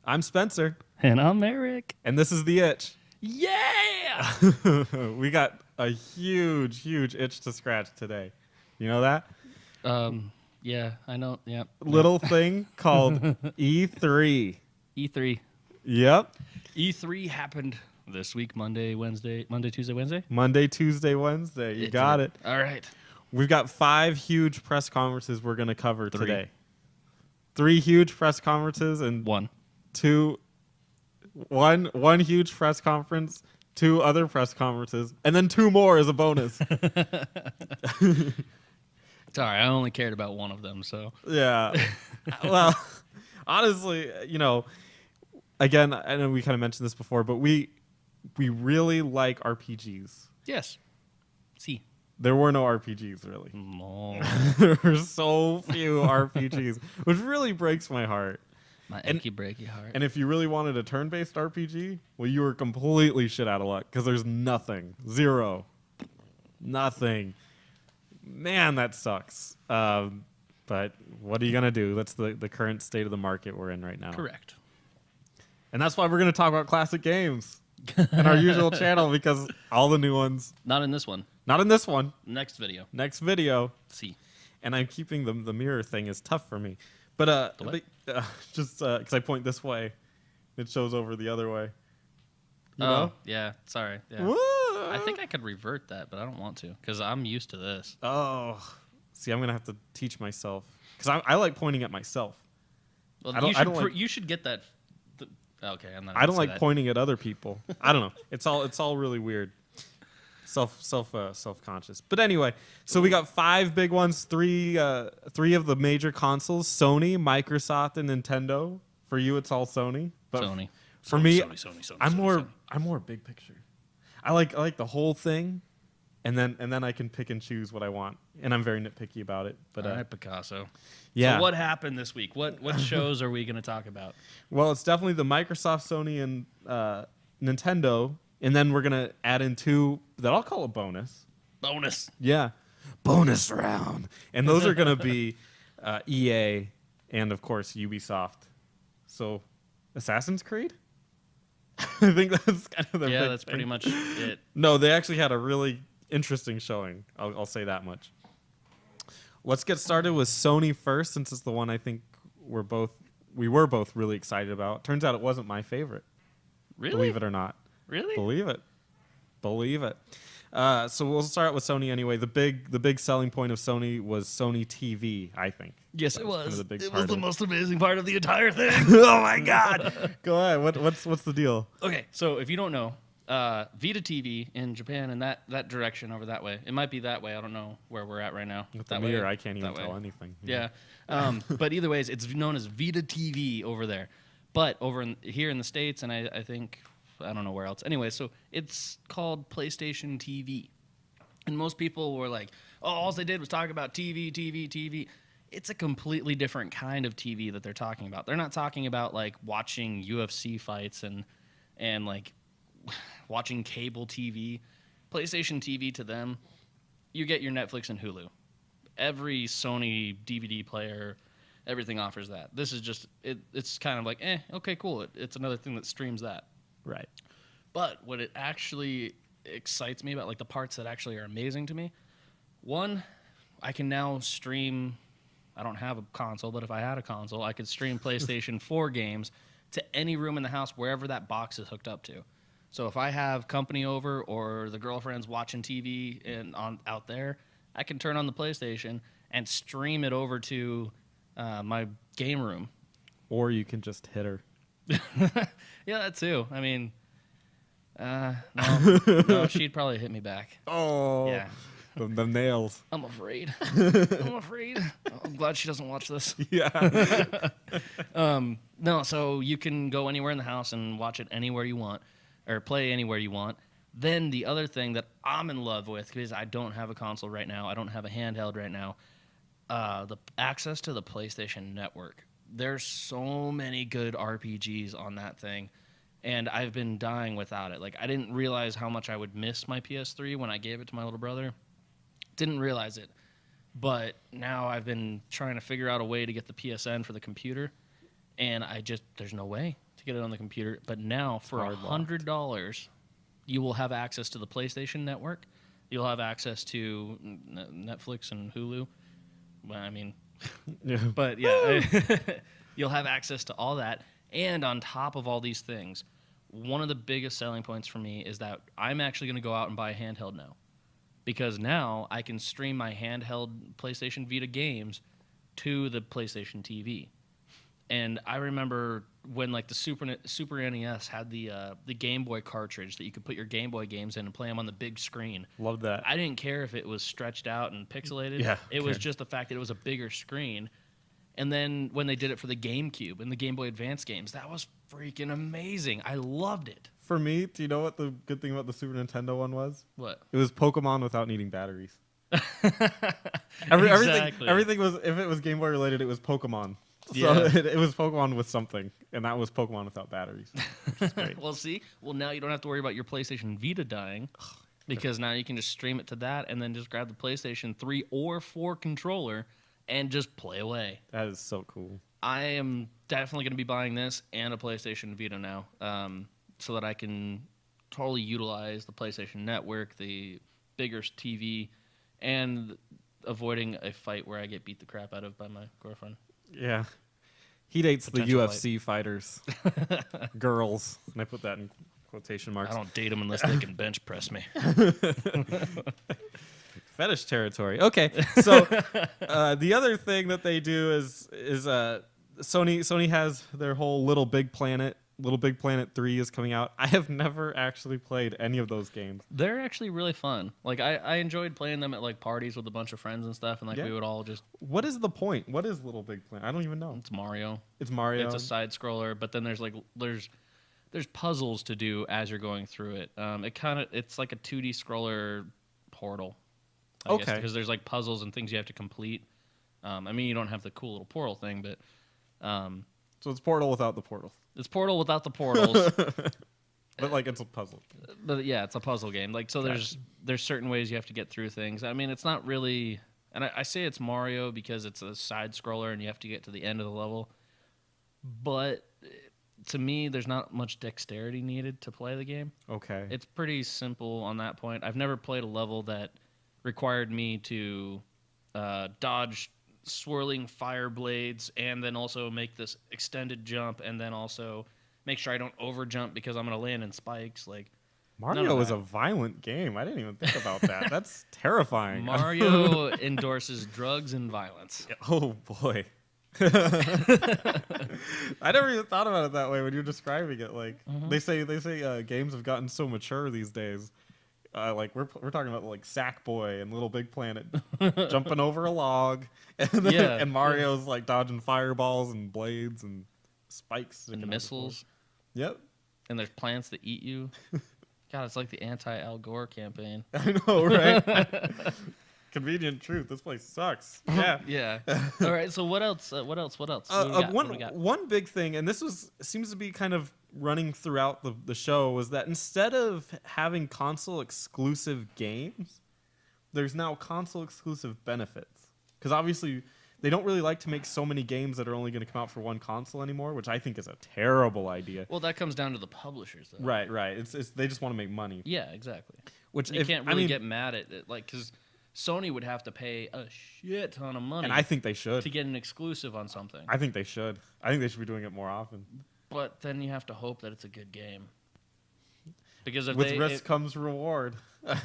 I'm Spencer, And I'm Eric. and this is The Itch. Yeah! We got a huge itch to scratch today. You know that? Yeah, I know. Yep. Little thing called E3. E3. Yep. E3 happened this week, Monday, Tuesday, Wednesday. Monday, Tuesday, Wednesday. You got did. it. All right. We've got 5 huge press conferences we're going to cover 3. today. 3 huge press conferences and 1. one huge press conference, 2 other press conferences, and then 2 more as a bonus. It's all right. I only cared about one of them, so. Yeah. Well, honestly, again, I know we kind of mentioned this before, but we really like RPGs. Yes. See. There were no RPGs, really. No. There were so few RPGs, which really breaks my heart. My achy breaky heart. And if you really wanted a turn-based RPG, well, you were completely shit out of luck because there's nothing. 0. Nothing. Man, that sucks. But what are you going to do? That's the current state of the market we're in right now. Correct. And that's why we're going to talk about classic games in our usual channel, because all the new ones. Not in this one. Not in this one. Next video. Next video. See. And I'm keeping the mirror thing is tough for me. But just because I point this way, it shows over the other way. You know? Yeah. Sorry. Yeah. Woo! I think I could revert that, but I don't want to because I'm used to this. Oh. See, I'm going to have to teach myself. Because I like pointing at myself. Well, you should get that. Okay, I'm not. I don't like pointing at other people. I don't know. It's all really weird. Self-conscious. But anyway, so we got 5 big ones, 3 of the major consoles, Sony, Microsoft, and Nintendo. For you, it's all Sony. But Sony. For Sony, me, Sony, I'm Sony. more big picture. I like the whole thing, and then I can pick and choose what I want, and I'm very nitpicky about it. But all right, Picasso. yeah. So what happened this week? What shows are we going to talk about? Well, it's definitely the Microsoft, Sony, and Nintendo, and then we're gonna add in 2 that I'll call a bonus. Bonus. Yeah, bonus round, and those are gonna be EA and of course Ubisoft. So, Assassin's Creed. I think that's kind of their big that's thing. pretty much it. No, they actually had a really interesting showing. I'll say that much. Let's get started with Sony first, since it's the one I think we were both really excited about. Turns out it wasn't my favorite. Really? Believe it or not. Really? Believe it. So we'll start with Sony anyway. The big selling point of Sony was Sony TV, I think. Yes, That it was. kind of the big It part was the of most amazing part of the entire thing. Oh my God! Go ahead. What's the deal? Okay, so if you don't know, Vita TV in Japan and that direction over that way. It might be that way. I don't know where we're at right now. With the that mirror, way, I can't even that way. tell anything. Yeah. But either ways, it's known as Vita TV over there. But over here in the States, and I think, I don't know where else. Anyway, so it's called PlayStation TV. And most people were like, oh, all they did was talk about TV. It's a completely different kind of TV that they're talking about. They're not talking about, like, watching UFC fights and like, watching cable TV. PlayStation TV to them, you get your Netflix and Hulu. Every Sony DVD player, everything offers that. This is just, it's kind of like, okay, cool. It's another thing that streams that. Right. But what it actually excites me about, like the parts that actually are amazing to me, one, I can now stream, I don't have a console, but if I had a console, I could stream PlayStation 4 games to any room in the house, wherever that box is hooked up to. So if I have company over or the girlfriend's watching TV out there, I can turn on the PlayStation and stream it over to my game room. Or you can just hit her. Yeah, that too. I mean, no, she'd probably hit me back. Oh. Yeah. The nails. I'm afraid. I'm glad she doesn't watch this. Yeah. No, so you can go anywhere in the house and watch it anywhere you want, or play anywhere you want. Then the other thing that I'm in love with, because I don't have a console right now, I don't have a handheld right now, the access to the PlayStation Network. There's so many good RPGs on that thing, and I've been dying without it. Like, I didn't realize how much I would miss my PS3 when I gave it to my little brother. Didn't realize it. But now I've been trying to figure out a way to get the PSN for the computer, and there's no way to get it on the computer. But now for Hard-locked. $100, you will have access to the PlayStation Network. You'll have access to Netflix and Hulu. Well, I mean, Yeah. but yeah, you'll have access to all that. And on top of all these things, one of the biggest selling points for me is that I'm actually going to go out and buy a handheld now. Because now I can stream my handheld PlayStation Vita games to the PlayStation TV. And I remember when like the Super NES had the Game Boy cartridge that you could put your Game Boy games in and play them on the big screen. Love that. I didn't care if it was stretched out and pixelated. Yeah, It was okay. just the fact that it was a bigger screen. And then when they did it for the GameCube and the Game Boy Advance games, that was freaking amazing. I loved it. For me, do you know what the good thing about the Super Nintendo one was? What? It was Pokemon without needing batteries. Everything, everything was, if it was Game Boy related, it was Pokemon. So Yeah. it was Pokemon with something, and that was Pokemon without batteries. Which is great. Well, see? Well, now you don't have to worry about your PlayStation Vita dying because now you can just stream it to that and then just grab the PlayStation 3 or 4 controller and just play away. That is so cool. I am definitely going to be buying this and a PlayStation Vita now so that I can totally utilize the PlayStation Network, the bigger TV, and avoiding a fight where I get beat the crap out of by my girlfriend. Yeah. He dates the Potential UFC fighters. Girls. And I put that in quotation marks. I don't date them unless they can bench press me. Fetish territory. Okay. So the other thing that they do is Sony has their whole Little Big Planet. Little Big Planet 3 is coming out. I have never actually played any of those games. They're actually really fun. Like I enjoyed playing them at like parties with a bunch of friends and stuff, and like Yeah. we would all just. What is the point? What is Little Big Planet? I don't even know. It's Mario. It's Mario. It's a side scroller, but then there's puzzles to do as you're going through it. It's like a 2D scroller Portal. I guess, Okay. because there's like puzzles and things you have to complete. I mean, you don't have the cool little Portal thing, but So it's Portal without the portal. it's Portal without the portals. But like it's a puzzle. But yeah, it's a puzzle game. Like so, there's certain ways you have to get through things. I mean, it's not really, and I say it's Mario because it's a side scroller and you have to get to the end of the level. But to me, there's not much dexterity needed to play the game. Okay. It's pretty simple on that point. I've never played a level that required me to dodge swirling fire blades and then also make this extended jump and then also make sure I don't over jump because I'm going to land in spikes. Like none Mario of is that. a violent game. I didn't even think about that. That's terrifying. Mario endorses drugs and violence. Oh boy. I never even thought about it that way when you're describing it. Like they say games have gotten so mature these days. Like we're talking about like Sackboy and Little Big Planet jumping over a log, and, Yeah. and Mario's like dodging fireballs and blades and spikes sticking And out the floor. missiles, Yep, and there's plants that eat you. God, it's like the anti-Al Gore campaign. I know, right? Convenient truth. This place sucks. Yeah. Yeah. All right. So what else? What else? What else? What do we got? What do we got? One big thing, and this seems to be kind of running throughout the show, was that instead of having console exclusive games, there's now console exclusive benefits. Because obviously they don't really like to make so many games that are only going to come out for one console anymore, which I think is a terrible idea. Well, that comes down to the publishers, though. Right. It's they just want to make money. Yeah, exactly. Which You can't really get mad at it, like, because Sony would have to pay a shit ton of money and I think they should. to get an exclusive on something. I think they should. I think they should be doing it more often. But then you have to hope that it's a good game. Because if With risk comes reward. well,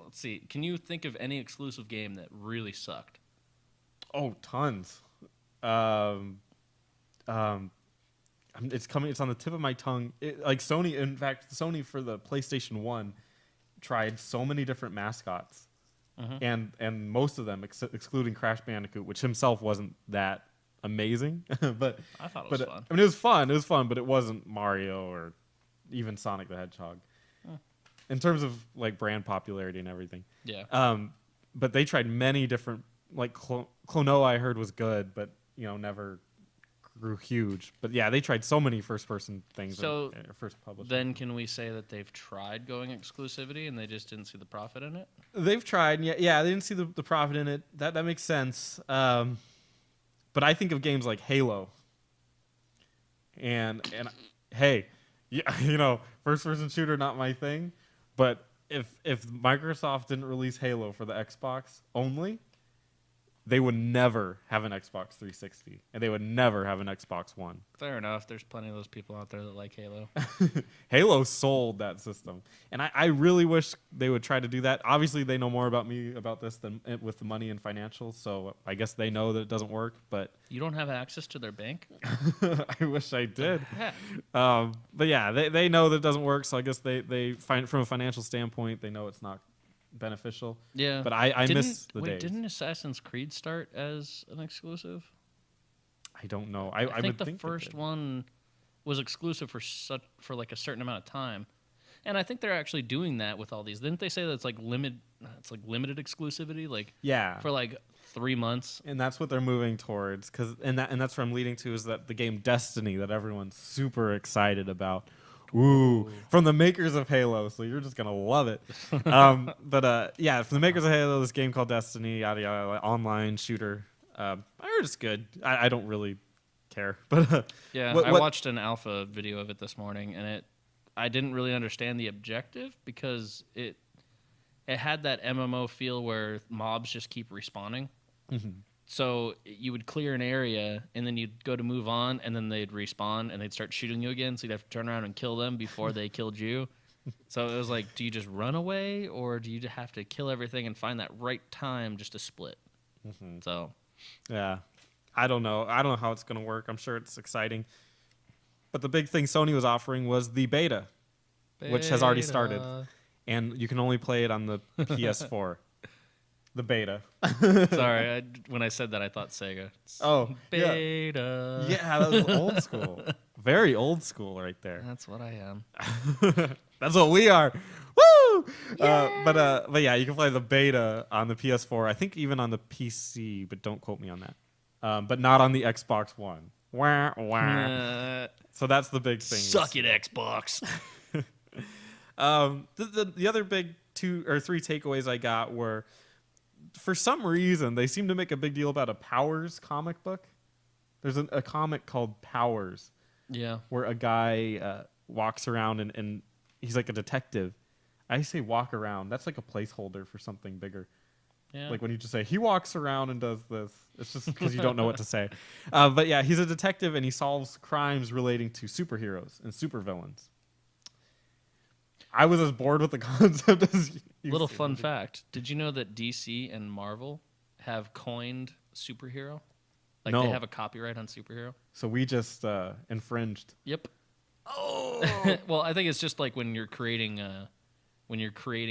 let's see. Can you think of any exclusive game that really sucked? Oh, tons. It's coming. It's on the tip of my tongue. Like Sony, in fact, Sony for the PlayStation 1 tried so many different mascots, and most of them, excluding Crash Bandicoot, which himself wasn't that amazing, but I thought it was fun. I mean, it was fun. It was fun, but it wasn't Mario or even Sonic the Hedgehog in terms of like brand popularity and everything. Yeah. But they tried many different, like Klonoa I heard was good, but never grew huge. But yeah, they tried so many first-person things. So first publishing. Then can we say that they've tried going exclusivity and they just didn't see the profit in it? They've tried. Yeah, they didn't see the profit in it. That makes sense. But I think of games like Halo. And hey, yeah, you know, first person shooter not my thing, but if Microsoft didn't release Halo for the Xbox only, they would never have an Xbox 360 and they would never have an Xbox One. Fair enough. There's plenty of those people out there that like Halo. Halo sold that system, and I really wish they would try to do that. Obviously, they know more about me about this than with the money and financials, so I guess they know that it doesn't work. But You don't have access to their bank? I wish I did. Heck. But yeah, they know that it doesn't work, so I guess they find from a financial standpoint, they know it's not beneficial. Yeah. But I Didn't- miss the wait, days. Didn't Assassin's Creed start as an exclusive? I don't know. I would think the think it first did. one was exclusive for like a certain amount of time. And I think they're actually doing that with all these. Didn't they say that it's like limited exclusivity, like Yeah. for like 3 months? And that's what they're moving towards, and that's where I'm leading to is that the game Destiny that everyone's super excited about. Ooh, from the makers of Halo, so you're just gonna love it. But yeah, from the makers of Halo, this game called Destiny, yada yada, like, online shooter. I heard it's good. I don't really care, but Yeah, I watched an alpha video of it this morning, and I didn't really understand the objective because it had that MMO feel where mobs just keep respawning. So you would clear an area, and then you'd go to move on, and then they'd respawn, and they'd start shooting you again. So you'd have to turn around and kill them before they killed you. So it was like, do you just run away, or do you have to kill everything and find that right time just to split? So yeah, I don't know. I don't know how it's gonna work. I'm sure it's exciting, but the big thing Sony was offering was the beta, which has already started, and you can only play it on the PS4. The beta. Sorry, when I said that, I thought Sega. Oh, yeah. Beta. Yeah, that was old school. Very old school right there. That's what I am. That's what we are. Woo! But yeah, you can play the beta on the PS4. I think even on the PC, but don't quote me on that. But not on the Xbox One. Wah, wah. So that's the big thing. Suck it, Xbox. The other big 2 or 3 takeaways I got were, for some reason, they seem to make a big deal about a Powers comic book. There's a comic called Powers Yeah. where a guy walks around and he's like a detective. I say walk around. That's like a placeholder for something bigger. Yeah. Like when you just say, he walks around and does this. It's just because you don't know what to say. But yeah, he's a detective and he solves crimes relating to superheroes and supervillains. I was as bored with the concept as you. Little fun fact. Did you know that DC and Marvel have coined superhero? Like No. they have a copyright on superhero? So we just infringed. Yep. Oh. Well, I think it's just like when you're creating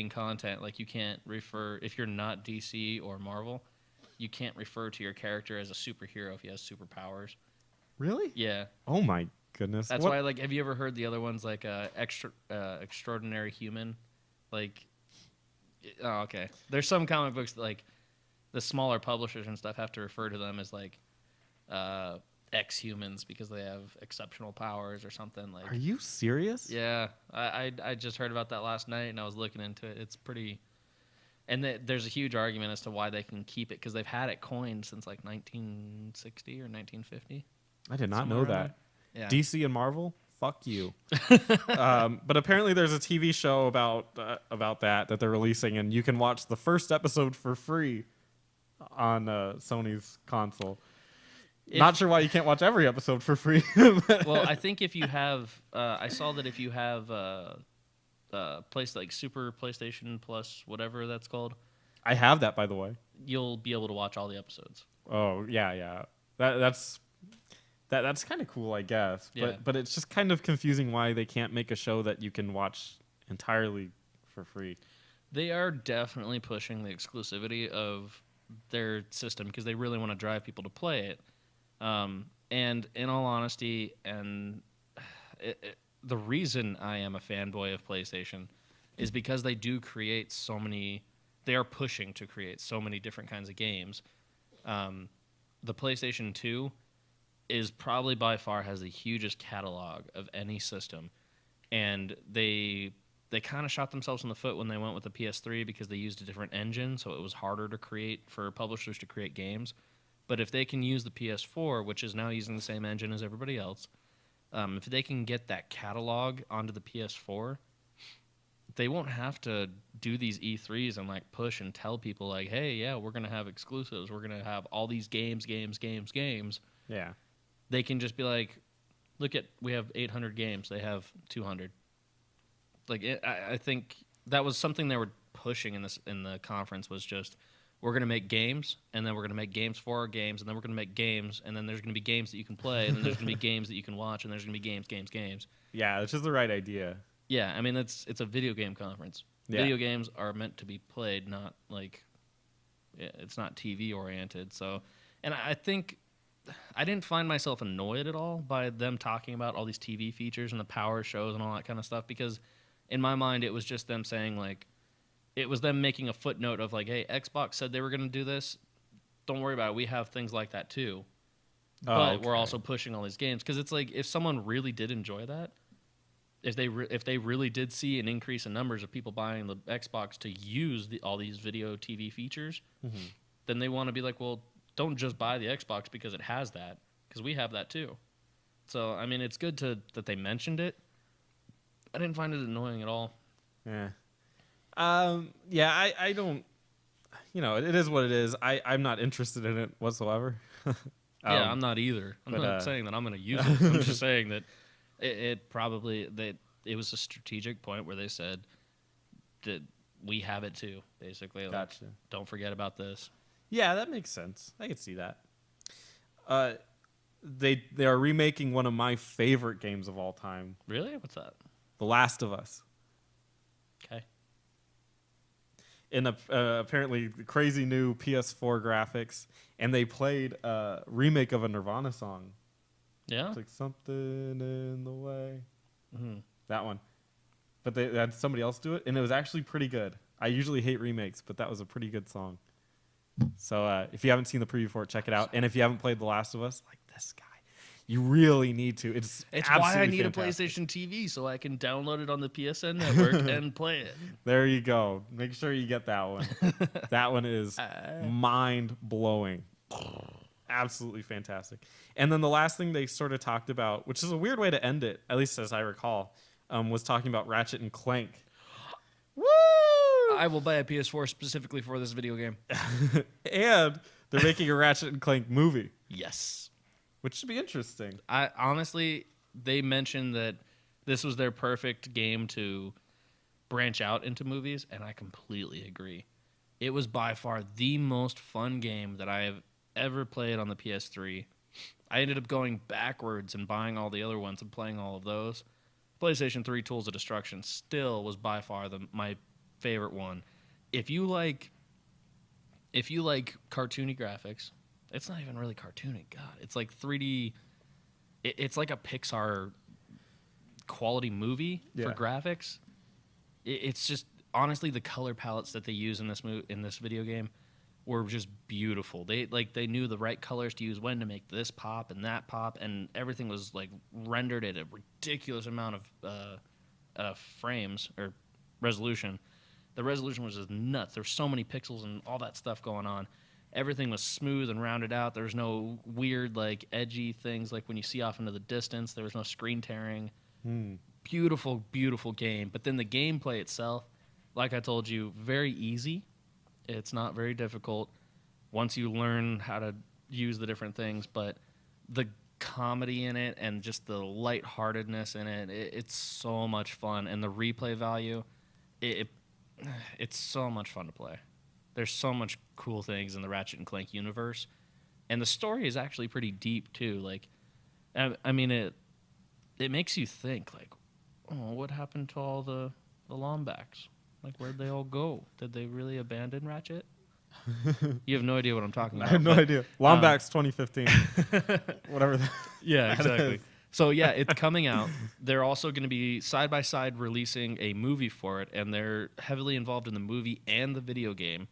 content, like you can't refer, if you're not DC or Marvel, you can't refer to your character as a superhero if he has superpowers. Really? Yeah. Oh my goodness. That's What- why, like, have you ever heard the other ones, like Extraordinary Human? Like, oh, okay. There's some comic books that, like, the smaller publishers and stuff have to refer to them as, like, ex-humans because they have exceptional powers or something. Like, Are you serious? yeah, I just heard about that last night, and I was looking into it. It's pretty... And there's a huge argument as to why they can keep it, because they've had it coined since, like, 1960 or 1950. I did not Somewhere know around that. there. Yeah. DC and Marvel, fuck you. But apparently there's a TV show about that they're releasing, and you can watch the first episode for free on Sony's console. Not sure why you can't watch every episode for free. Well, I think if you have, I saw that if you have place like Super PlayStation Plus, whatever that's called, I have that, by the way. you'll be able to watch all the episodes. Oh yeah. That's kind of cool, I guess. Yeah. But it's just kind of confusing why they can't make a show that you can watch entirely for free. They are definitely pushing the exclusivity of their system because they really want to drive people to play it. And in all honesty, the reason I am a fanboy of PlayStation is because they do create so many. They are pushing to create so many different kinds of games. The PlayStation 2 is probably by far has the hugest catalog of any system, and they kind of shot themselves in the foot when they went with the PS3 because they used a different engine, so it was harder to create for publishers to create games. But if they can use the PS4, which is now using the same engine as everybody else, if they can get that catalog onto the PS4, they won't have to do these E3s and like push and tell people like, hey, yeah, we're gonna have exclusives, we're gonna have all these games. Yeah. They can just be like, look at, we have 800 games, they have 200. Like I think that was something they were pushing in the conference, was just, we're gonna make games, and then we're gonna make games for our games, and then we're gonna make games, and then there's gonna be games that you can play, and then there's gonna be games that you can watch, and there's gonna be games. Yeah, it's just the right idea. Yeah, I mean, it's a video game conference. Yeah. Video games are meant to be played, not like, it's not TV oriented. So, and I think I didn't find myself annoyed at all by them talking about all these TV features and the power shows and all that kind of stuff, because in my mind it was just them saying like, it was them making a footnote of like, hey, Xbox said they were going to do this. Don't worry about it. We have things like that too. But we're also pushing all these games, because it's like, if someone really did enjoy that, if they really did see an increase in numbers of people buying the Xbox to use all these video TV features, then they want to be like, well, don't just buy the Xbox because it has that, because we have that too. So I mean, it's good that they mentioned it. I didn't find it annoying at all. Yeah. Yeah, I don't, it is what it is. I'm not interested in it whatsoever. Yeah, I'm not either. I'm not saying that I'm going to use it. I'm just saying that it was a strategic point where they said that we have it too, basically. Like, Gotcha. don't forget about this. Yeah, that makes sense. I can see that. They are remaking one of my favorite games of all time, Really? What's that? The Last of Us. Okay. In apparently crazy new PS4 graphics, and they played a remake of a Nirvana song. Yeah? It's like something in the way. Mm-hmm. That one. But they had somebody else do it, and it was actually pretty good. I usually hate remakes, but that was a pretty good song. So if you haven't seen the preview for it, check it out. And if you haven't played The Last of Us, like this guy, you really need to. It's why I need fantastic. a PlayStation TV, so I can download it on the PSN network and play it. There you go. Make sure you get that one. That one is mind-blowing. Absolutely fantastic. And then the last thing they sort of talked about, which is a weird way to end it, at least as I recall, was talking about Ratchet and Clank. Woo! I will buy a PS4 specifically for this video game. And they're making a Ratchet and Clank movie, Yes. which should be interesting. I honestly, they mentioned that this was their perfect game to branch out into movies, and I completely agree. It was by far the most fun game that I have ever played on the PS3. I ended up going backwards and buying all the other ones and playing all of those. PlayStation 3 Tools of Destruction still was by far my favorite one. If you like cartoony graphics, it's not even really cartoony. God, it's like 3D. It's like a Pixar quality movie for graphics. It's just, honestly, the color palettes that they use in this video game were just beautiful. They knew the right colors to use when to make this pop and that pop, and everything was like rendered at a ridiculous amount of frames or resolution. The resolution was just nuts. There were so many pixels and all that stuff going on. Everything was smooth and rounded out. There was no weird, like, edgy things like when you see off into the distance. There was no screen tearing. Beautiful, beautiful game. But then the gameplay itself, like I told you, very easy. It's not very difficult once you learn how to use the different things. But the comedy in it and just the lightheartedness in it, it's so much fun. And the replay value, it's so much fun to play. There's so much cool things in the Ratchet and Clank universe, and the story is actually pretty deep too. Like, I mean, it makes you think, like, oh, what happened to all the Lombax? Like, where'd they all go? Did they really abandon Ratchet? You have no idea what I'm talking about. I have no idea. Lombax 2015. Whatever that Yeah, exactly. is. So yeah, it's coming out. They're also going to be side by side releasing a movie for it, and they're heavily involved in the movie and the video game.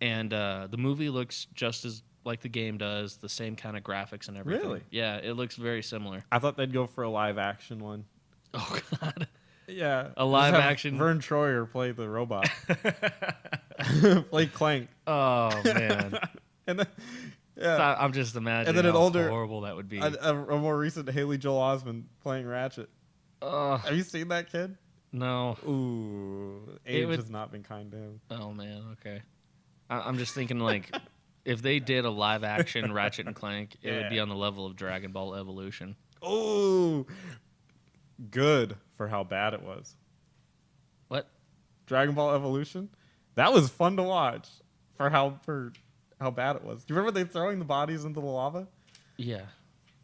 And the movie looks just as like the game does, the same kind of graphics and everything. Really? Yeah, it looks very similar. I thought they'd go for a live action one. Oh God. Yeah. A live Just have action- Vern Troyer play the robot. Play Clank. Oh man. And then Yeah. I'm just imagining then an how older- horrible that would be. A more recent Haley Joel Osment playing Ratchet. Ugh, Have you seen that kid? no. Ooh, It age would- has not been kind to him. Oh man, okay. I'm just thinking like, if they did a live action Ratchet and Clank, it would be Yeah. on the level of Dragon Ball Evolution. Ooh, good for how bad it was. What? Dragon Ball Evolution, that was fun to watch for how bad it was. Do you remember they throwing the bodies into the lava? Yeah.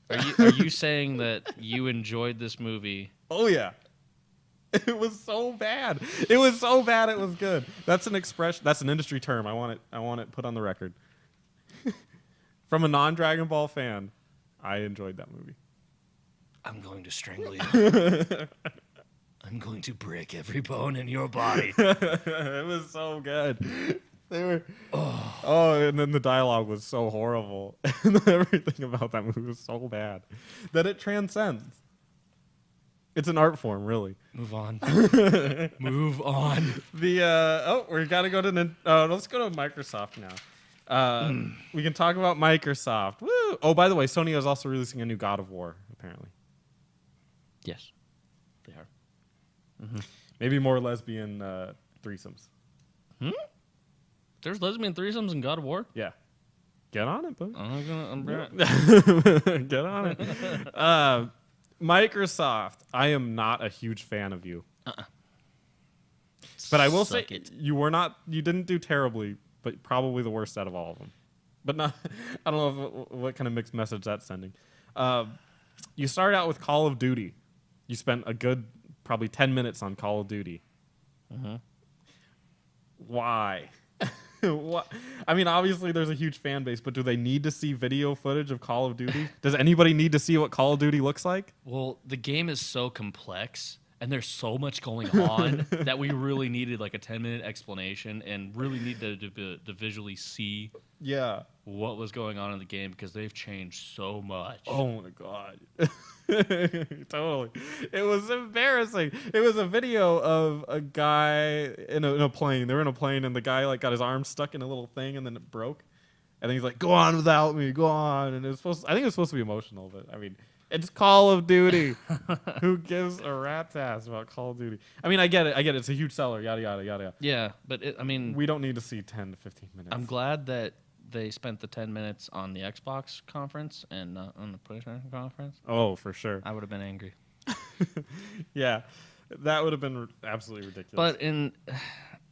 Are you saying that you enjoyed this movie? Oh yeah. It was so bad. It was so bad it was good. That's an expression. That's an industry term. I want it put on the record. From a non-Dragon Ball fan, I enjoyed that movie. I'm going to strangle you. I'm going to break every bone in your body. It was so good. They were and then the dialogue was so horrible. And everything about that movie was so bad that it transcends. It's an art form, really. Move on. Move on. We gotta go to let's go to Microsoft now. We can talk about Microsoft. Woo! Oh, by the way, Sony is also releasing a new God of War, apparently. Yes, they are. Maybe more lesbian threesomes. There's lesbian threesomes in God of War. Yeah. Get on it, bud. I'm Get on it. Microsoft, I am not a huge fan of you. But I will say you didn't do terribly, but probably the worst out of all of them. But not, I don't know what kind of mixed message that's sending. You started out with Call of Duty. You spent a good probably 10 minutes on Call of Duty. Why? What? I mean, obviously there's a huge fan base, but do they need to see video footage of Call of Duty? Does anybody need to see what Call of Duty looks like? Well, the game is so complex and there's so much going on that we really needed like a 10-minute explanation and really need to visually see Yeah. what was going on in the game because they've changed so much. Oh my god. Totally. It was embarrassing. It was a video of a guy in a plane. They were in a plane and the guy like got his arm stuck in a little thing and then it broke. And then he's like, "Go on without me, go on." And I think it was supposed to be emotional, but I mean, it's Call of Duty. Who gives a rat's ass about Call of Duty? I mean, I get it. It's a huge seller, yada yada yada. Yeah, but We don't need to see 10 to 15 minutes. I'm glad that they spent the 10 minutes on the Xbox conference and not on the PlayStation conference. Oh, for sure. I would have been angry. Yeah. That would have been absolutely ridiculous. But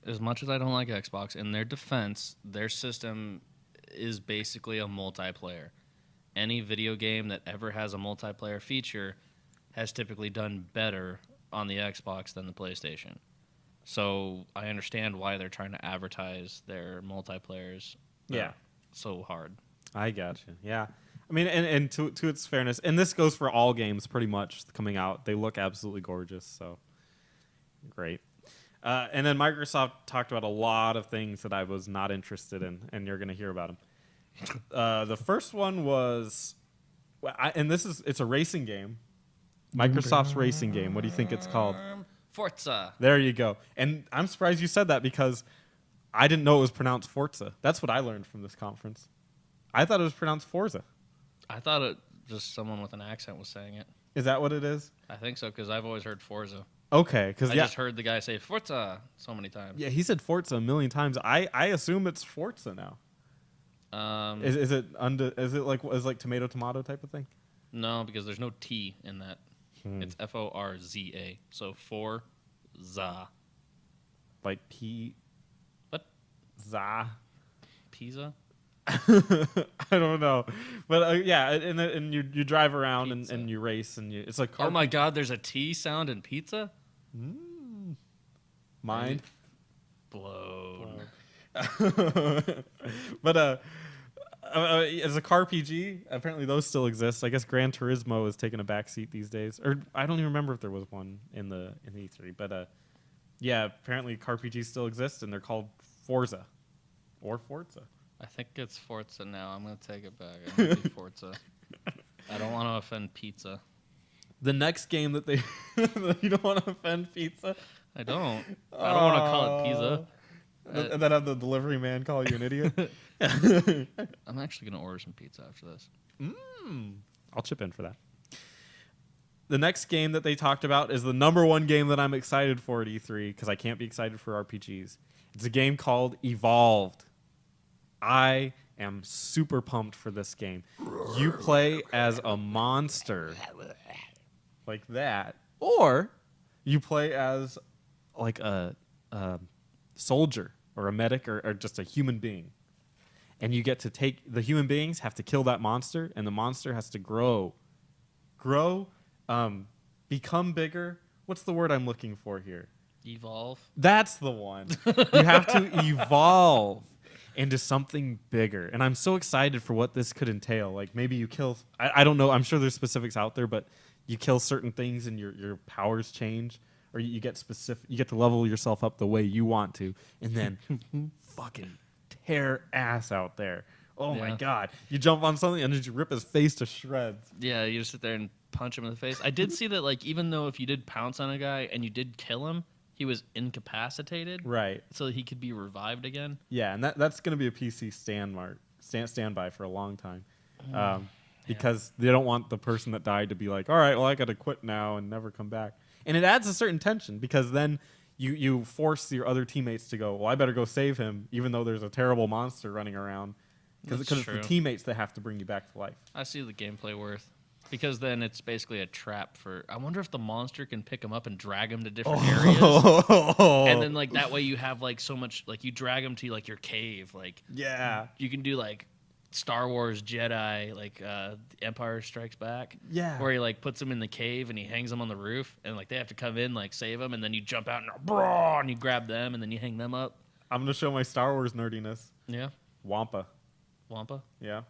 as much as I don't like Xbox, in their defense, their system is basically a multiplayer. Any video game that ever has a multiplayer feature has typically done better on the Xbox than the PlayStation. So I understand why they're trying to advertise their multiplayers so hard. I gotcha. Yeah. I mean, and to its fairness, and this goes for all games pretty much coming out. They look absolutely gorgeous. So great. And then Microsoft talked about a lot of things that I was not interested in, and you're going to hear about them. The first one was, it's a racing game. Microsoft's racing game. What do you think it's called? Forza. There you go. And I'm surprised you said that because I didn't know it was pronounced Forza. That's what I learned from this conference. I thought it was pronounced Forza. I thought it just someone with an accent was saying it. Is that what it is? I think so because I've always heard Forza. Okay, because I just heard the guy say Forza so many times. Yeah, he said Forza a million times. I assume it's Forza now. Is it like tomato type of thing? No, because there's no T in that. It's Forza. So Forza. Like P. What? Za. Pizza? I don't know, but yeah, and you drive around and you race and it's like Oh my God! There's a T sound in pizza. Mind Blown. But as a car PG, apparently those still exist. I guess Gran Turismo is taking a backseat these days, or I don't even remember if there was one in the E3. But yeah, apparently car PGs still exist, and they're called Forza or Forza. I think it's Forza now. I'm gonna take it back. I'm gonna be Forza. I don't want to offend pizza. The next game that they you don't want to offend pizza. I don't want to call it pizza. And then have the delivery man call you an idiot. I'm actually gonna order some pizza after this. I'll chip in for that. The next game that they talked about is the number one game that I'm excited for at E3 because I can't be excited for RPGs. It's a game called Evolved. I am super pumped for this game. You play as a monster like that, or you play as like a soldier or a medic or just a human being. And you get to take the human beings have to kill that monster, and the monster has to grow, become bigger. What's the word I'm looking for here? Evolve. That's the one. You have to evolve into something bigger. And I'm so excited for what this could entail. Like maybe you kill, I don't know, I'm sure there's specifics out there, but you kill certain things and your powers change. Or you get specific, you get to level yourself up the way you want to, and then fucking tear ass out there. Oh my Yeah. God. You jump on something and then you rip his face to shreds. Yeah, you just sit there and punch him in the face. I did see that, like, even though if you did pounce on a guy and you did kill him, he was incapacitated, Right. so he could be revived again. Yeah, and that's going to be a PC standby for a long time. Because they don't want the person that died to be like, all right, well, I got to quit now and never come back. And it adds a certain tension because then you force your other teammates to go, well, I better go save him, even though there's a terrible monster running around. Because That's it's true. the teammates that have to bring you back to life. I see the gameplay worth. Because then it's basically a trap for... I wonder if the monster can pick him up and drag him to different areas. And then, like, that way you have, like, so much... Like, you drag him to, like, your cave. Like, Yeah. you can do, like, Star Wars Jedi, like, Empire Strikes Back. Yeah. Where he, like, puts him in the cave and he hangs them on the roof. And, like, they have to come in, like, save him. And then you jump out and you grab them and then you hang them up. I'm going to show my Star Wars nerdiness. Yeah. Wampa. Wampa. Yeah.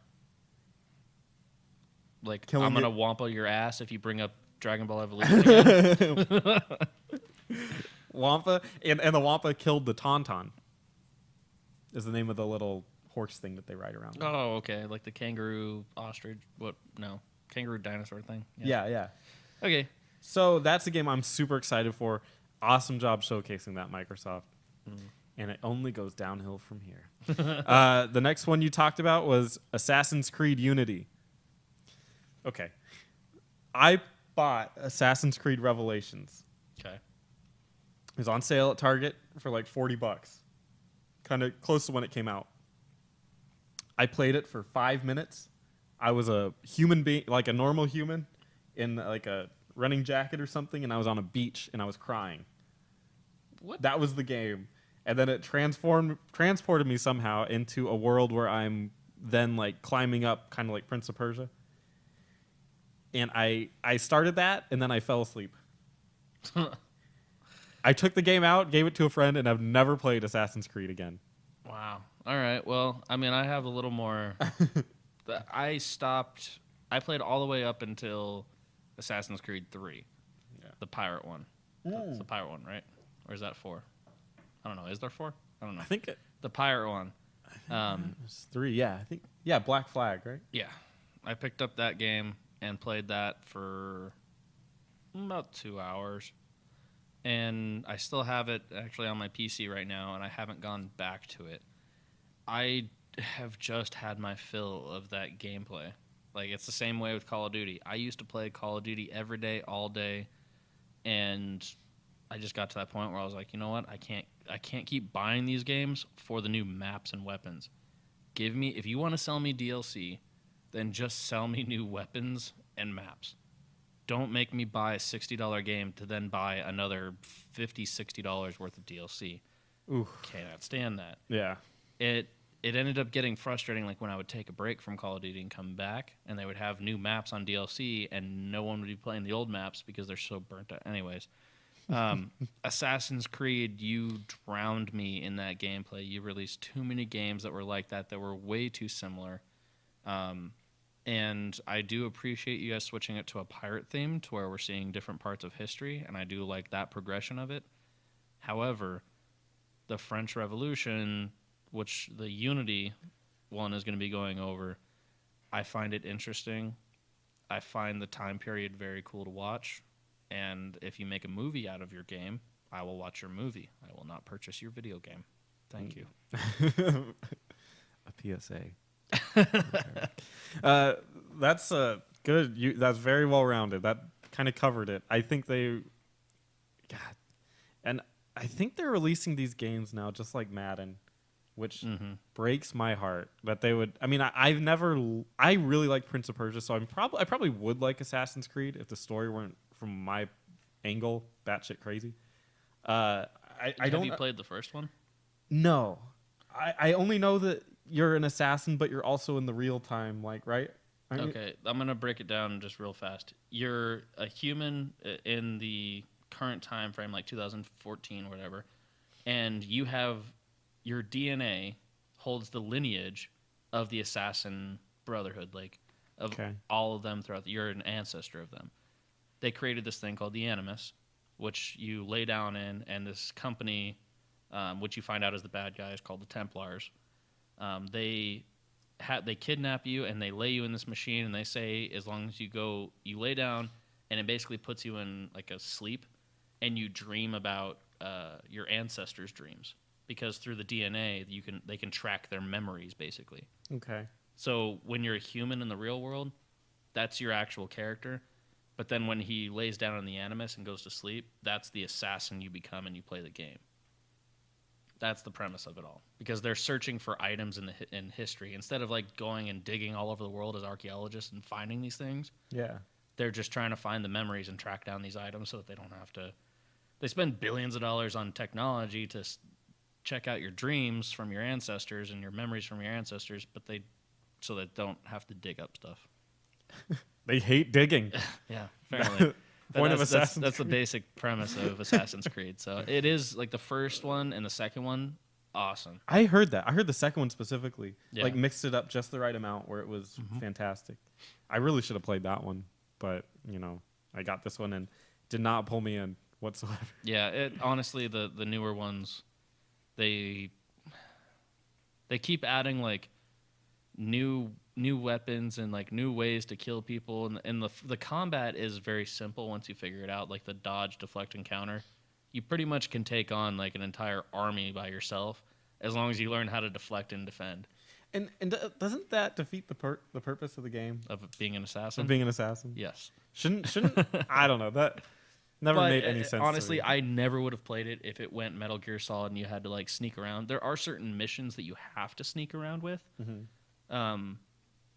Like, Killing I'm going to it. Wampa your ass if you bring up Dragon Ball Evolution again. Wampa. And the Wampa killed the Tauntaun. Is the name of the little horse thing that they ride around. Oh, okay. Like the kangaroo, ostrich, what? No. Kangaroo dinosaur thing. Yeah. Okay. So that's a game I'm super excited for. Awesome job showcasing that, Microsoft. And it only goes downhill from here. The next one you talked about was Assassin's Creed Unity. Okay. I bought Assassin's Creed Revelations. Okay. It was on sale at Target for like $40. Kind of close to when it came out. I played it for 5 minutes. I was a human being, like a normal human, in like a running jacket or something, and I was on a beach and I was crying. What? That was the game. And then it transported me somehow into a world where I'm then like climbing up, kind of like Prince of Persia. And I started that, and then I fell asleep. I took the game out, gave it to a friend, and I've never played Assassin's Creed again. Wow. All right. Well, I mean, I have a little more. I played all the way up until Assassin's Creed 3. Yeah. The pirate one. That's the pirate one, right? Or is that 4? I don't know. Is there 4? I don't know. I think The pirate one. it's 3. Yeah, I think. Yeah, Black Flag, right? Yeah. I picked up that game and played that for about 2 hours. And I still have it actually on my PC right now, and I haven't gone back to it. I have just had my fill of that gameplay. Like, it's the same way with Call of Duty. I used to play Call of Duty every day, all day, and I just got to that point where I was like, you know what? I can't keep buying these games for the new maps and weapons. If you want to sell me DLC, then just sell me new weapons and maps. Don't make me buy a $60 game to then buy another $50, $60 worth of DLC. Ooh. Cannot stand that. Yeah. It ended up getting frustrating, like when I would take a break from Call of Duty and come back, and they would have new maps on DLC, and no one would be playing the old maps because they're so burnt out. Anyways, Assassin's Creed, you drowned me in that gameplay. You released too many games that were like that were way too similar. And I do appreciate you guys switching it to a pirate theme to where we're seeing different parts of history, and I do like that progression of it. However, the French Revolution, which the Unity one is going to be going over, I find it interesting. I find the time period very cool to watch. And if you make a movie out of your game, I will watch your movie. I will not purchase your video game. Thank you. A PSA. That's good. That's very well rounded. That kind of covered it. I think God, and I think they're releasing these games now, just like Madden, which breaks my heart that they would. I mean, I really like Prince of Persia, so I probably would like Assassin's Creed if the story weren't from my angle batshit crazy. I Have don't. you played the first one? No, I only know that you're an assassin, but you're also in the real time, like, right? Aren't you? Okay, I'm gonna break it down just real fast. You're a human in the current time frame, like 2014 or whatever, and you have your DNA holds the lineage of the assassin brotherhood, like of all of them throughout. You're an ancestor of them. They created this thing called the Animus, which you lay down in, and this company, which you find out is the bad guys, called the Templars. They kidnap you and they lay you in this machine, and they say as long as you lay down, and it basically puts you in like a sleep, and you dream about your ancestors' dreams, because through the DNA they can track their memories basically. Okay. So when you're a human in the real world, that's your actual character. But then when he lays down in the Animus and goes to sleep, that's the assassin you become, and you play the game. That's the premise of it all, because they're searching for items in history instead of like going and digging all over the world as archaeologists and finding these things. Yeah. They're just trying to find the memories and track down these items so that they don't have to. They spend billions of dollars on technology to check out your dreams from your ancestors and your memories from your ancestors, but so they don't have to dig up stuff. They hate digging. Yeah, apparently. Point of That's Assassin's the basic premise of Assassin's Creed. So it is like the first one and the second one, awesome. I heard that. I heard the second one specifically. Yeah. Like mixed it up just the right amount where it was fantastic. I really should have played that one, but I got this one and did not pull me in whatsoever. Yeah, honestly, the newer ones, they keep adding like new weapons and like new ways to kill people, and the combat is very simple once you figure it out. Like the dodge, deflect, and counter, you pretty much can take on like an entire army by yourself as long as you learn how to deflect and defend. And doesn't that defeat the purpose of the game? Of being an assassin? Of being an assassin? Yes. Shouldn't I don't know. That never made any sense. Honestly, to me. I never would have played it if it went Metal Gear Solid and you had to like sneak around. There are certain missions that you have to sneak around with.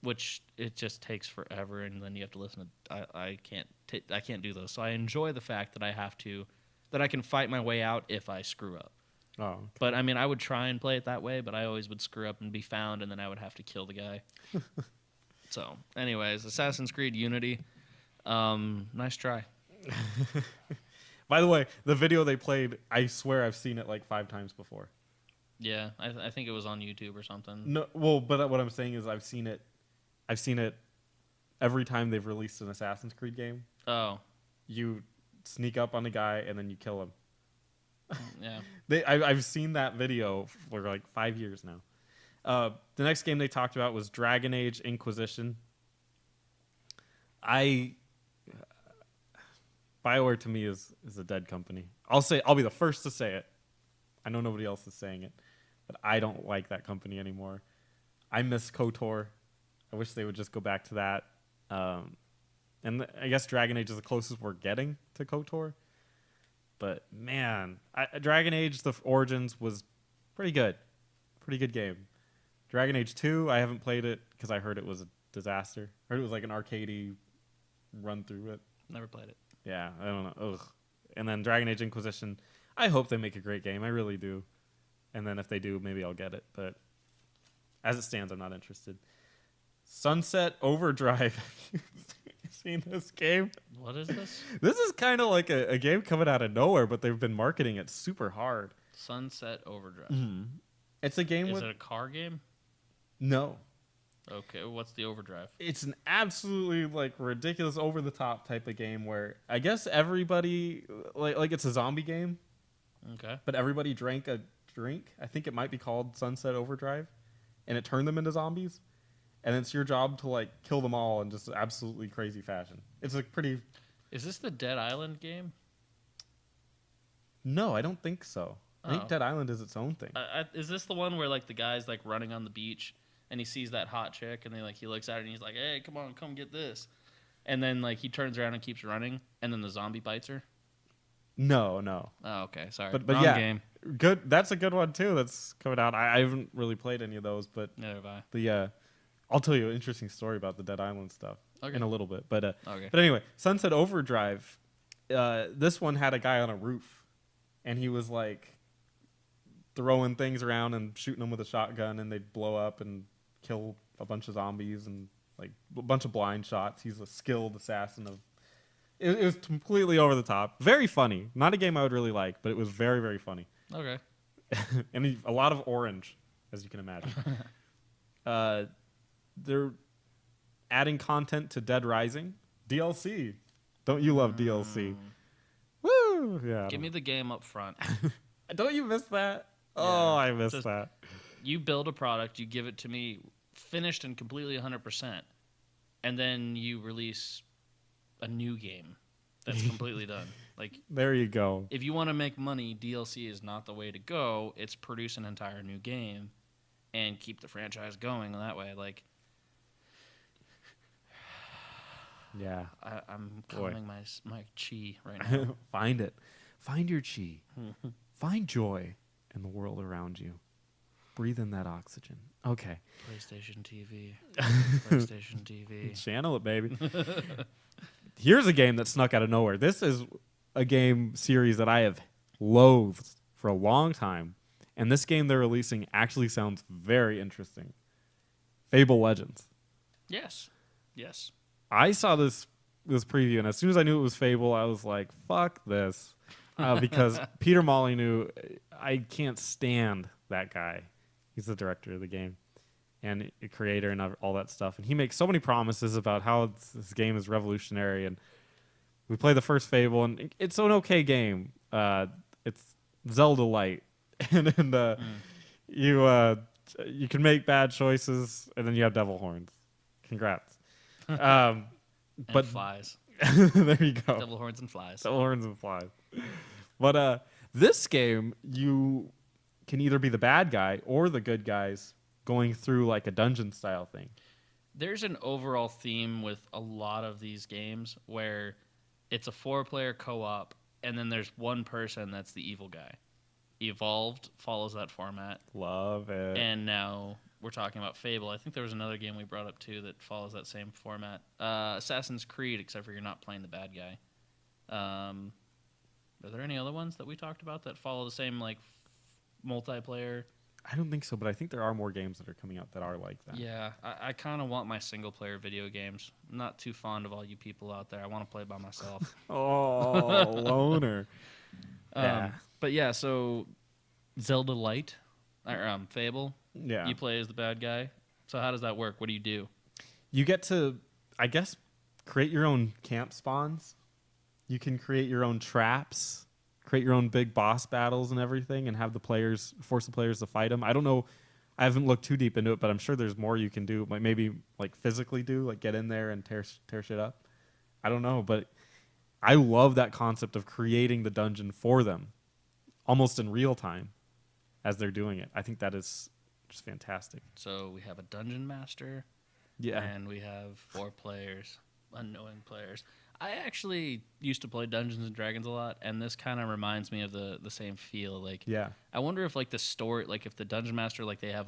Which it just takes forever, and then you have to listen to. I can't do those. So I enjoy the fact that I can fight my way out if I screw up. Oh. Okay. But I mean, I would try and play it that way, but I always would screw up and be found, and then I would have to kill the guy. So, anyways, Assassin's Creed Unity, nice try. By the way, the video they played, I swear I've seen it like 5 times before. Yeah, I think it was on YouTube or something. No, well, but what I'm saying is I've seen it every time they've released an Assassin's Creed game. Oh. You sneak up on a guy and then you kill him. Yeah. I've seen that video for like 5 years now. The next game they talked about was Dragon Age Inquisition. BioWare to me is a dead company. I'll be the first to say it. I know nobody else is saying it, but I don't like that company anymore. I miss KOTOR. I wish they would just go back to that. And I guess Dragon Age is the closest we're getting to KOTOR. But man, Dragon Age: The Origins was pretty good. Pretty good game. Dragon Age 2, I haven't played it because I heard it was a disaster. I heard it was like an arcadey run through it. Never played it. Yeah, I don't know. Ugh. And then Dragon Age Inquisition, I hope they make a great game. I really do. And then if they do, maybe I'll get it. But as it stands, I'm not interested. Sunset Overdrive. Have you seen this game? What is this? This is kind of like a game coming out of nowhere, but they've been marketing it super hard. Sunset Overdrive. Mm-hmm. It's a game Is it a car game? No. Okay, what's the Overdrive? It's an absolutely like ridiculous over the top type of game where I guess everybody like it's a zombie game. Okay. But everybody drank a drink. I think it might be called Sunset Overdrive, and it turned them into zombies. And it's your job to like kill them all in just absolutely crazy fashion. It's a pretty. Is this the Dead Island game? No, I don't think so. I think Oh. Dead Island is its own thing. Is this the one where like the guy's like running on the beach and he sees that hot chick and he looks at her and he's like, "Hey, come on, come get this," and then like he turns around and keeps running and then the zombie bites her. No. Oh, okay, sorry. But Wrong yeah, game. good. That's a good one too. That's coming out. I haven't really played any of those, but Neither have I. I'll tell you an interesting story about the Dead Island stuff Okay. in a little bit. But Okay. but anyway, Sunset Overdrive. This one had a guy on a roof, and he was like throwing things around and shooting them with a shotgun, and they'd blow up and kill a bunch of zombies and like a bunch of blind shots. He's a skilled assassin of. It was completely over the top, very funny. Not a game I would really like, but it was very, very funny. Okay. And a lot of orange, as you can imagine. They're adding content to Dead Rising DLC. Don't you love DLC? Woo! Yeah. Give me the game up front. Don't you miss that? Yeah, Oh, I miss just- that. You build a product, you give it to me finished and completely 100%, and then you release a new game that's completely done. Like, There you go. if you want to make money, DLC is not the way to go. It's produce an entire new game and keep the franchise going that way. Like, Yeah. I'm Boy. calming my chi right now. Find it. Find your chi. Find joy in the world around you. Breathe in that oxygen. Okay. PlayStation TV. PlayStation TV. Channel it, baby. Here's a game that snuck out of nowhere. This is a game series that I have loathed for a long time. And this game they're releasing actually sounds very interesting. Fable Legends. Yes. Yes. I saw this preview, and as soon as I knew it was Fable, I was like, fuck this. Because Peter Molyneux, I can't stand that guy. He's the director of the game and a creator and all that stuff. And he makes so many promises about how this game is revolutionary. And we play the first Fable, and it's an okay game. It's Zelda light. and you can make bad choices, and then you have devil horns. Congrats. And But flies. there you go. Devil horns and flies. Devil horns and flies. But this game, you can either be the bad guy or the good guys going through like a dungeon style thing. There's an overall theme with a lot of these games where it's a 4-player co-op, and then there's one person that's the evil guy. Evolved follows that format, Love it. and now we're talking about Fable. I think there was another game we brought up too that follows that same format. Assassin's Creed, except for you're not playing the bad guy. Are there any other ones that we talked about that follow the same like multiplayer? I don't think so, but I think there are more games that are coming out that are like that. Yeah, I kind of want my single-player video games. I'm not too fond of all you people out there. I want to play by myself. Oh, loner. Yeah. But yeah, so Zelda Light, or Fable, Yeah. you play as the bad guy. So how does that work? What do you do? You get to, I guess, create your own camp spawns. You can create your own traps, create your own big boss battles and everything, and have the players force the players to fight them. I don't know. I haven't looked too deep into it, but I'm sure there's more you can do. Like maybe like physically do, like get in there and tear shit up. I don't know, but I love that concept of creating the dungeon for them, almost in real time, as they're doing it. I think that is just fantastic. So we have a dungeon master, Yeah. and we have 4 players, unknowing players. I actually used to play Dungeons and Dragons a lot, and this kind of reminds me of the same feel. Like, Yeah. I wonder if like the story, like if the dungeon master, like they have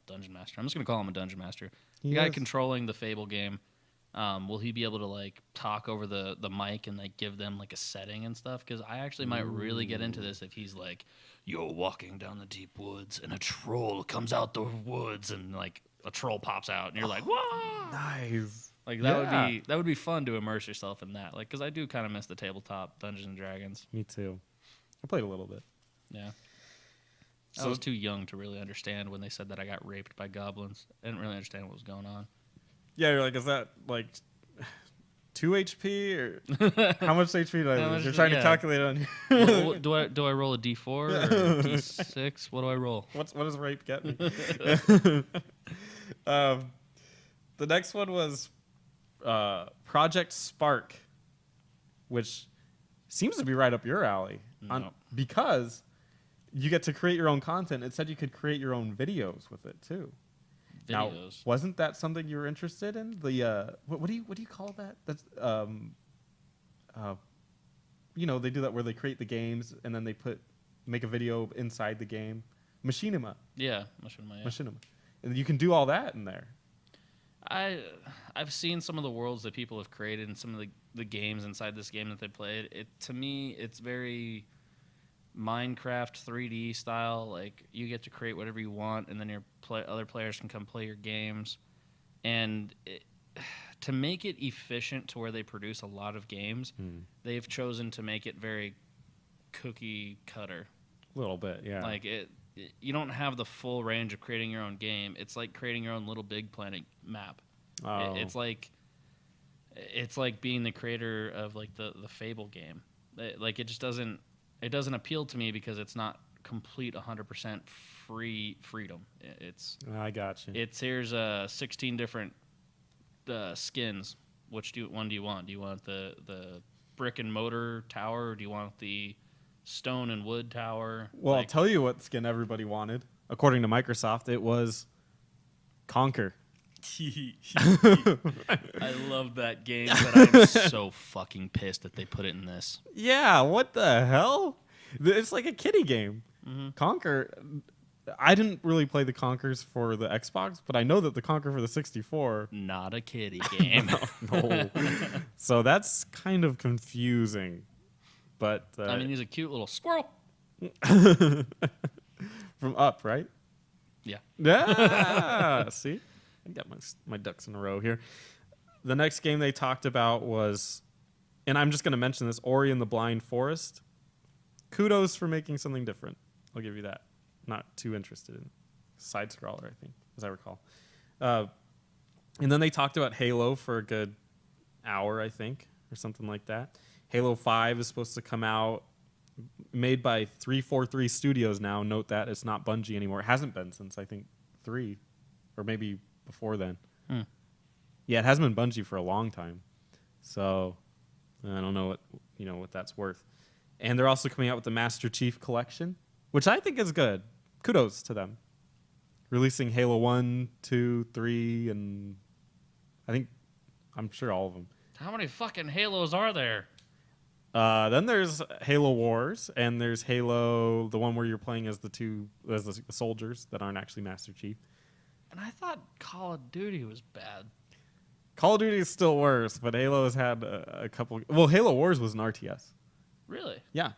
dungeon master. I'm just gonna call him a dungeon master. The He guy is. controlling the Fable game. Will he be able to like talk over the mic and like give them like a setting and stuff? Because I actually might really get into this if he's like, "You're walking down the deep woods, and a troll comes out the woods, and like a troll pops out, and you're like, whoa!" Nice. Like that Yeah. would be fun to immerse yourself in that. Like, because I do kind of miss the tabletop Dungeons and Dragons. Me too. I played a little bit. Yeah. I So- was too young to really understand when they said that I got raped by goblins. I didn't really understand what was going on. Yeah, you're like, is that like 2 HP or how much HP did I How lose? much- You're trying to yeah. calculate it on What- do I roll a D4 or a D6? What do I roll? what does rape get me? The next one was Project Spark, which seems to be right up your alley No. because you get to create your own content. It said you could create your own videos with it too. Now, Videos. wasn't that something you were interested in? The what do you call that? That's they do that where they create the games and then they make a video inside the game. Machinima. Yeah, Machinima, yeah. Machinima. And you can do all that in there. I've seen some of the worlds that people have created and some of the games inside this game that they played. To me, it's very Minecraft 3D style. Like, you get to create whatever you want, and then other players can come play your games. And to make it efficient to where they produce a lot of games, they've chosen to make it very cookie cutter. A little bit, yeah. Like, you don't have the full range of creating your own game. It's like creating your own Little Big Planet map. Oh. It's like being the creator of like the Fable game. It just doesn't appeal to me because it's not complete 100% freedom. I got you. Here's 16 different skins. Which one do you want? Do you want the brick and mortar tower, or do you want the stone and wood tower? Well, I'll tell you what skin everybody wanted. According to Microsoft, it was Conquer. I love that game, but I'm so fucking pissed that they put it in this. Yeah, what the hell? It's like a kiddie game. Mm-hmm. Conquer. I didn't really play the Conquers for the Xbox, but I know that the Conquer for the 64. Not a kiddie game. No. So that's kind of confusing. But I mean, he's a cute little squirrel. from Up, right? Yeah. Yeah. See, I got my ducks in a row here. The next game they talked about was, and I'm just going to mention this, Ori and the Blind Forest. Kudos for making something different. I'll give you that. Not too interested in side scroller, I think, as I recall. And then they talked about Halo for a good hour, I think, or something like that. Halo 5 is supposed to come out, made by 343 Studios now. Note that it's not Bungie anymore. It hasn't been since, I think, 3, or maybe before then. Yeah, it hasn't been Bungie for a long time. So I don't know what that's worth. And they're also coming out with the Master Chief Collection, which I think is good. Kudos to them. Releasing Halo 1, 2, 3, and I'm sure all of them. How many fucking Halos are there? Then there's Halo Wars, and there's Halo, the one where you're playing as the soldiers that aren't actually Master Chief. And I thought Call of Duty was bad. Call of Duty is still worse, but Halo has had a couple. Well, Halo Wars was an RTS. Really? Yeah.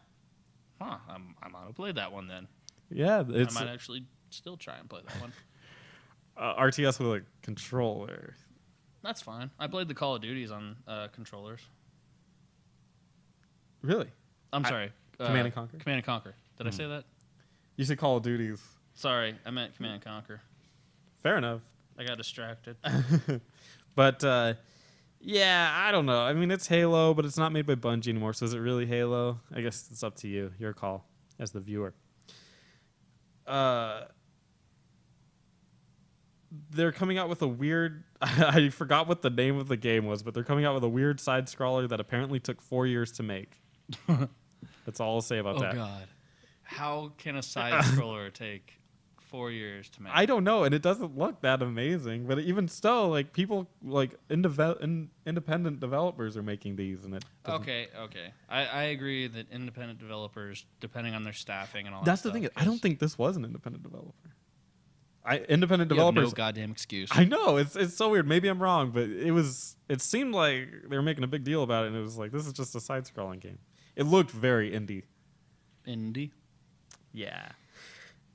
Huh. I might have played that one then. Yeah, I might actually still try and play that one. RTS with a controller. That's fine. I played the Call of Duties on controllers. Really? I'm sorry. Command and Conquer? Command and Conquer. Did I say that? You said Call of Duties. Sorry, I meant Command and Conquer. Fair enough. I got distracted. But, yeah, I don't know. I mean, it's Halo, but it's not made by Bungie anymore, so is it really Halo? I guess it's up to you. Your call as the viewer. They're coming out with a weird... I forgot what the name of the game was, but they're coming out with a weird side-scroller that apparently took 4 years to make. That's all I'll say about that. Oh, God. How can a side-scroller take 4 years to make? I don't know, and it doesn't look that amazing, but even still, like, people, like, independent developers are making these, and it doesn't... Okay. I agree that independent developers, depending on their staffing and all That's that the thing. stuff, I don't think this was an independent developer. Independent you have developers... no goddamn excuse. I know, it's so weird. Maybe I'm wrong, but it seemed like they were making a big deal about it, and it was like, this is just a side-scrolling game. It looked very indie. Indie? Yeah.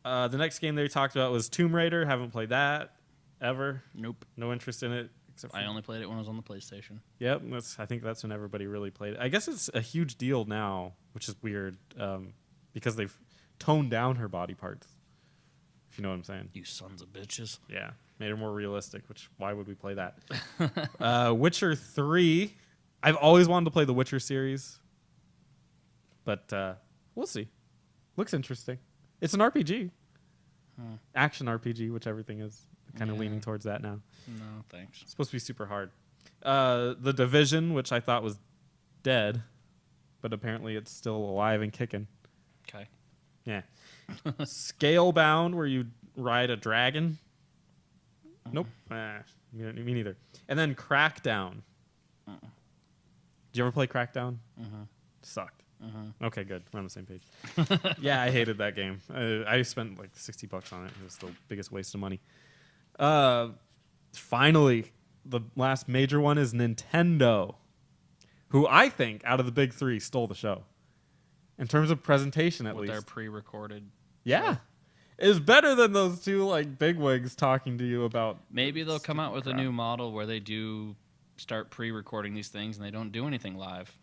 The next game they talked about was Tomb Raider. Haven't played that ever. Nope. No interest in it. Except for, I only played it when I was on the PlayStation. Yep. I think that's when everybody really played it. I guess it's a huge deal now, which is weird, because they've toned down her body parts. If you know what I'm saying. You sons of bitches. Yeah. Made her more realistic, which why would we play that? Witcher 3. I've always wanted to play the Witcher series. But we'll see. Looks interesting. It's an RPG. Action RPG, which everything is kind of leaning towards that now. No, thanks. It's supposed to be super hard. The Division, which I thought was dead, but apparently it's still alive and kicking. Okay. Yeah. Scalebound, where you ride a dragon. Nope. Me neither. And then Crackdown. Did you ever play Crackdown? Sucked. Okay, good. We're on the same page. Yeah, I hated that game. I spent like $60 on it. It was the biggest waste of money. Finally, the last major one is Nintendo, who I think out of the big three stole the show in terms of presentation, at With least. their pre-recorded. Yeah, it's better than those two like bigwigs talking to you about. Maybe they'll come out with crap. a new model where they do start pre-recording these things and they don't do anything live.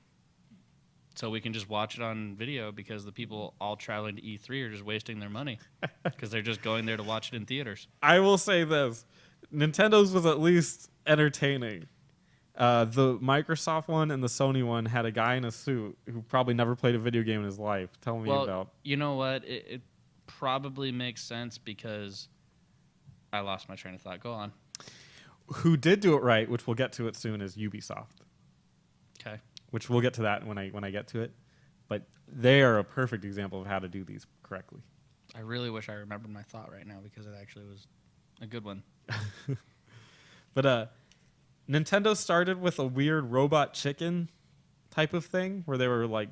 So we can just watch it on video because the people all traveling to E3 are just wasting their money because they're just going there to watch it in theaters. I will say this: Nintendo's was at least entertaining. The Microsoft one and the Sony one had a guy in a suit who probably never played a video game in his life. Tell me about. You know what? It probably makes sense because I lost my train of thought. Go on. Who did do it right, which we'll get to it soon, is Ubisoft. Okay. Which we'll get to that when I get to it. But they are a perfect example of how to do these correctly. I really wish I remembered my thought right now because it actually was a good one. But Nintendo started with a weird robot chicken type of thing where they were like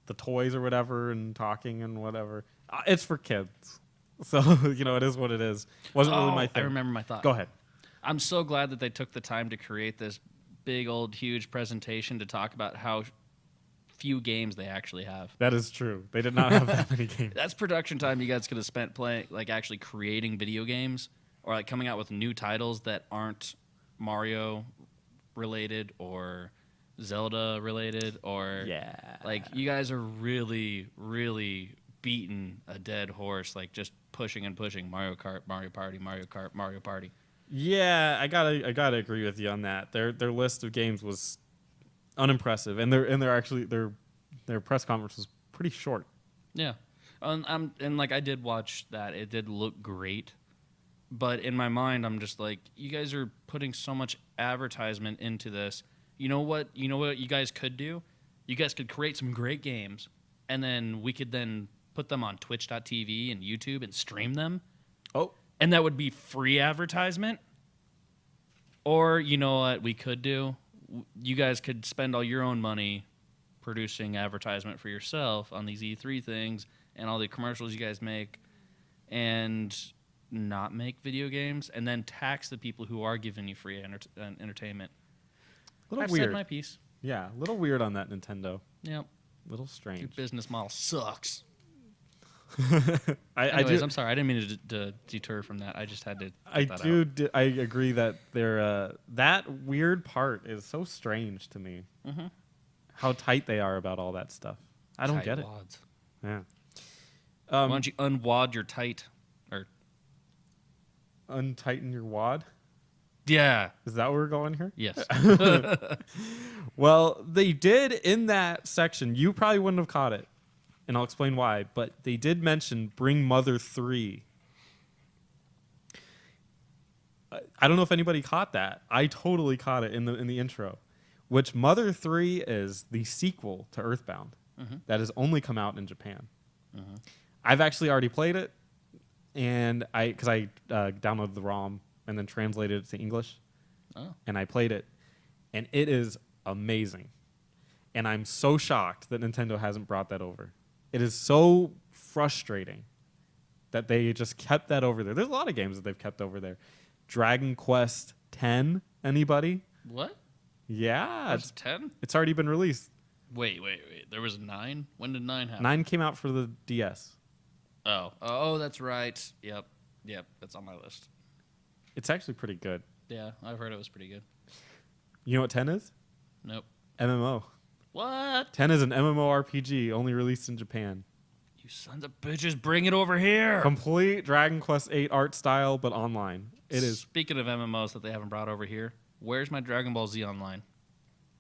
the toys or whatever and talking and whatever. It's for kids. So, it is what it is. Wasn't really my thing. I remember my thought. Go ahead. I'm so glad that they took the time to create this big old huge presentation to talk about how few games they actually have. That is true. They did not have that many games. That's production time you guys could have spent playing, like actually creating video games or like coming out with new titles that aren't Mario related or Zelda related or Yeah. like you guys are really, really beating a dead horse, like just pushing and pushing Mario Kart, Mario Party, Mario Kart, Mario Party. Yeah, I gotta agree with you on that. Their list of games was unimpressive, and their press conference was pretty short. Yeah, and like I did watch that. It did look great, but in my mind, I'm just like, you guys are putting so much advertisement into this. You know what? You know what you guys could do? You guys could create some great games, and then we could then put them on Twitch.tv and YouTube and stream them. Oh, And that would be free advertisement. Or, you know what we could do? You guys could spend all your own money producing advertisement for yourself on these E3 things and all the commercials you guys make and not make video games and then tax the people who are giving you free entertainment. a little I've weird. said my piece. Yeah, a little weird on that Nintendo. Yep. Little Your strange. business model sucks. I Anyways, do. I'm sorry. I didn't mean to deter from that. I just had to. I get that out. do. I agree that that weird part is so strange to me. Mm-hmm. How tight they are about all that stuff. I don't Tight get it. wads. Yeah. Why don't you unwad your tight? Or Untighten your wad. yeah. Is that where we're going here? Yes. Well, they did in that section. You probably wouldn't have caught it, and I'll explain why. But they did mention Bring Mother 3. I don't know if anybody caught that. I totally caught it in the intro, which Mother 3 is the sequel to Earthbound that has only come out in Japan. I've actually already played it, and because I downloaded the ROM and then translated it to English, and I played it, and it is amazing. And I'm so shocked that Nintendo hasn't brought that over. It is so frustrating that they just kept that over there. There's a lot of games that they've kept over there. Dragon Quest X, anybody? What? Yeah, That's 10? it's already been released. Wait. There was a 9? When did 9 happen? 9 came out for the DS. Oh, that's right. Yep. That's on my list. It's actually pretty good. Yeah, I've heard it was pretty good. You know what 10 is? Nope. MMO. What? 10 is an MMORPG only released in Japan. You sons of bitches, bring it over here. Complete Dragon Quest 8 art style, but online. It is. Speaking of MMOs that they haven't brought over here, where's my Dragon Ball Z Online?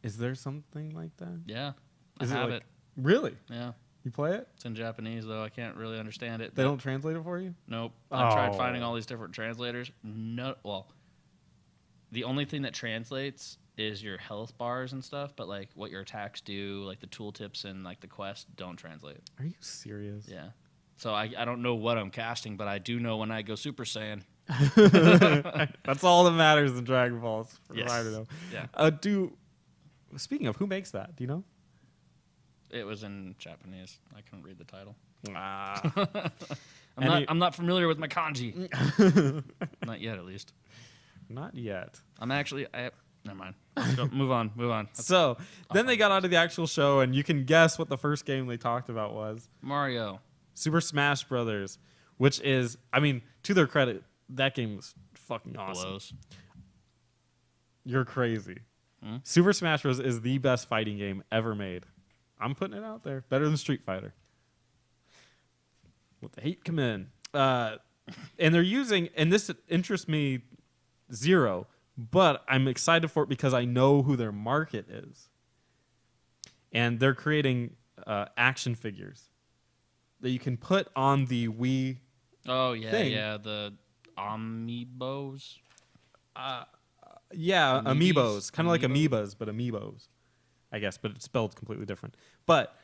Is there something like that? Yeah, Is I have like- it. Really? Yeah, You play it? it's in Japanese though. I can't really understand it. They don't translate it for you? Nope. I tried Oh. finding all these different translators. No. Well, the only thing that translates is your health bars and stuff, but like what your attacks do, like the tooltips and like the quest, don't translate. Are you serious? Yeah. So I don't know what I'm casting, but I do know when I go Super Saiyan. That's all that matters in Dragon Ball. Yes. I don't know. Yeah. Speaking of, who makes that? Do you know? It was in Japanese. I couldn't read the title. Ah. I'm not familiar with my kanji. Not yet, at least. Not yet. I'm actually. Never mind. Move on. So then they got onto the actual show, and you can guess what the first game they talked about was Mario. Super Smash Brothers, which is, I mean, to their credit, that game was fucking awesome. Blows. You're crazy. Hmm? Super Smash Bros. Is the best fighting game ever made. I'm putting it out there. Better than Street Fighter. Let the hate come in. And they're using, and this interests me zero, but I'm excited for it because I know who their market is. And they're creating action figures that you can put on the Wii. Oh yeah, thing. yeah. The amiibos. Yeah, Amiibos? amiibos. Kind of like Amiibo? amoebas, but amiibos, I guess, but it's spelled completely different. But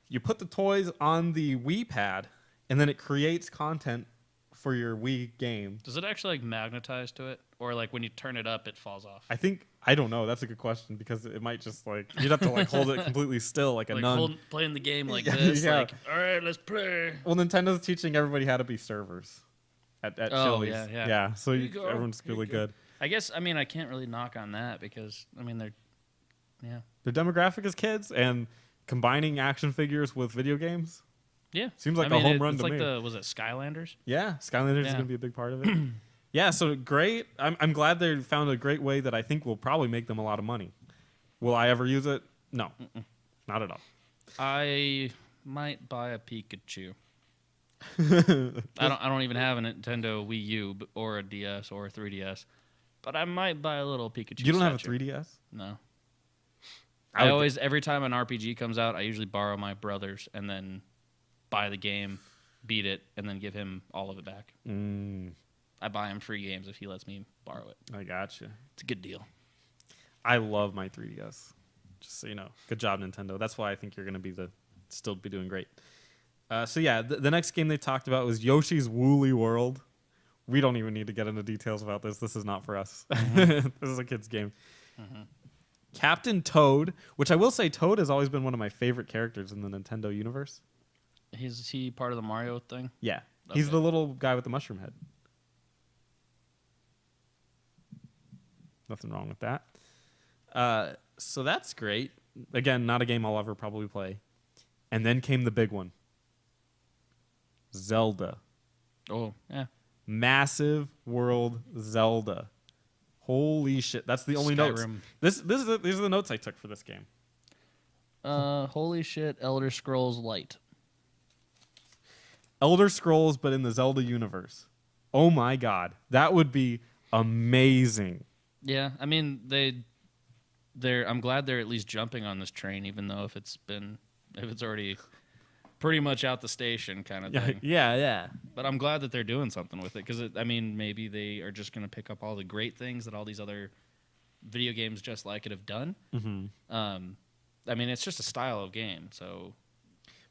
you put the toys on the Wii pad, and then it creates content for your Wii game. Does it actually like magnetize to it, or like when you turn it up, it falls off? I don't know. That's a good question because it might just like you'd have to like hold it completely still like a Like nun. playing the game like Yeah, this. yeah. Like, all right, let's play. Well, Nintendo's teaching everybody how to be servers at Oh, Chili's. yeah. So Here you go. everyone's Here you really go. good. I guess I mean I can't really knock on that because I mean they're, yeah, Their demographic is kids, and combining action figures with video games. yeah. Seems like I a mean, home run it's to like me. was it Skylanders? Yeah, Skylanders is Yeah. going to be a big part of it. Yeah, so great. I'm glad they found a great way that I think will probably make them a lot of money. Will I ever use it? No, not at all. I might buy a Pikachu. I don't even have a Nintendo Wii U or a DS or a 3DS, but I might buy a little Pikachu. You don't have a statue. 3DS? No. I I would- always every time an RPG comes out, I usually borrow my brother's and then buy the game, beat it, and then give him all of it back. I buy him free games if he lets me borrow it. I gotcha. It's a good deal. I love my 3DS. Just so you know. Good job, Nintendo. That's why I think you're going to still be doing great. So yeah, the next game they talked about was Yoshi's Woolly World. We don't even need to get into details about this. This is not for us. This is a kid's game. Captain Toad, which I will say Toad has always been one of my favorite characters in the Nintendo universe. Is he part of the Mario thing? Yeah. He's Okay. the little guy with the mushroom head. Nothing wrong with that. So that's great. Again, not a game I'll ever probably play. And then came the big one. Zelda. Oh, yeah. Massive World Zelda. Holy shit. That's the only notes. Skyrim. These are the notes I took for this game. Holy shit, Elder Scrolls Light. Elder Scrolls, but in the Zelda universe. Oh my god. That would be amazing. Yeah, I mean I'm glad they're at least jumping on this train, even though if it's already pretty much out the station kind of thing. Yeah. But I'm glad that they're doing something with it because I mean maybe they are just going to pick up all the great things that all these other video games just like it have done. Mm-hmm. I mean it's just a style of game, so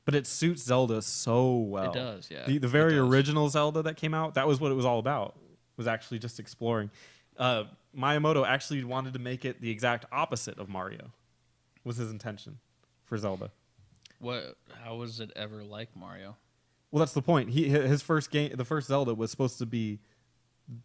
But it suits Zelda so well. it does. Yeah, The very it does. original Zelda that came out, that was what it was all about. Was actually just exploring. Miyamoto actually wanted to make it the exact opposite of Mario. Was his intention for Zelda. How was it ever like Mario? Well, that's the point. His first game, the first Zelda, was supposed to be